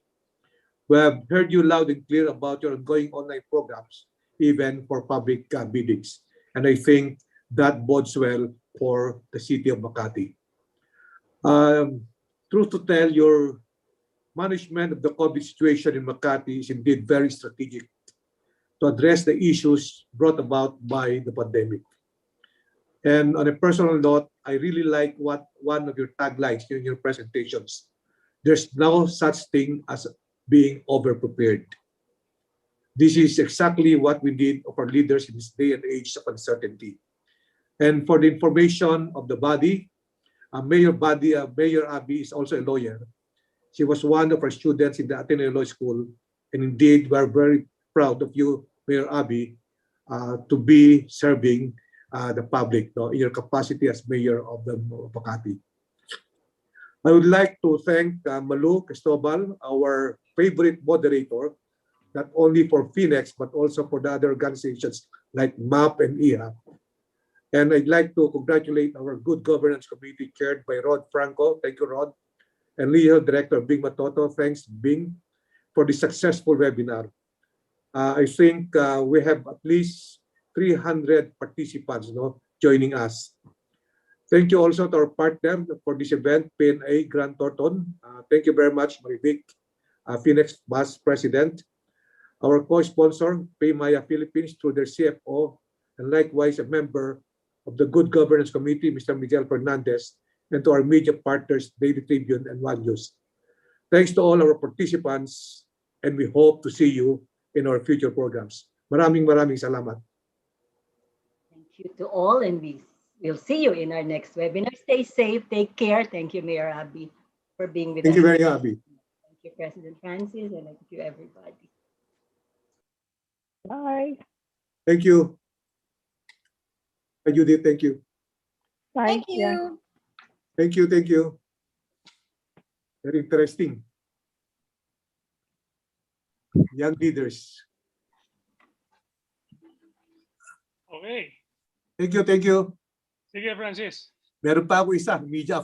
We have heard you loud and clear about your ongoing online programs, even for public biddings. And I think that bodes well for the city of Makati. Truth to tell, your management of the COVID situation in Makati is indeed very strategic to address the issues brought about by the pandemic. And on a personal note, I really like what one of your taglines in your presentations. There's no such thing as being overprepared. This is exactly what we need of our leaders in this day and age of uncertainty. And for the information of the body, Mayor Abby is also a lawyer. She was one of our students in the Ateneo Law School. And indeed, we're very proud of you, Mayor Abby, to be serving the public, no, in your capacity as mayor of the Makati. I would like to thank Malu Cristobal, our favorite moderator, not only for FINEX, but also for the other organizations like MAP and IHA. And I'd like to congratulate our Good Governance Committee chaired by Rod Franco. Thank you, Rod. And Legal Director Bing Matoto. Thanks, Bing, for the successful webinar. I think we have at least 300 participants, no, joining us. Thank you also to our partner for this event, PNA Grant Thornton. Thank you very much, Marivic, FINEX Vice President. Our co-sponsor, Paymaya Philippines, through their CFO, and likewise a member of the Good Governance Committee, Mr. Miguel Fernandez, and to our media partners, Daily Tribune and One News. Thanks to all our participants, and we hope to see you in our future programs. Maraming salamat. Thank you to all, and we'll see you in our next webinar. Stay safe, take care. Thank you, Mayor Abby, for being with us. Thank you very much, Abby. Thank you, President Francis, and thank you, everybody. Bye. Thank you. Judith, thank you. Bye. Thank you. Thank you. Very interesting. Young leaders. Okay. Thank you. Sige, Francis. Meron pa ako isa, media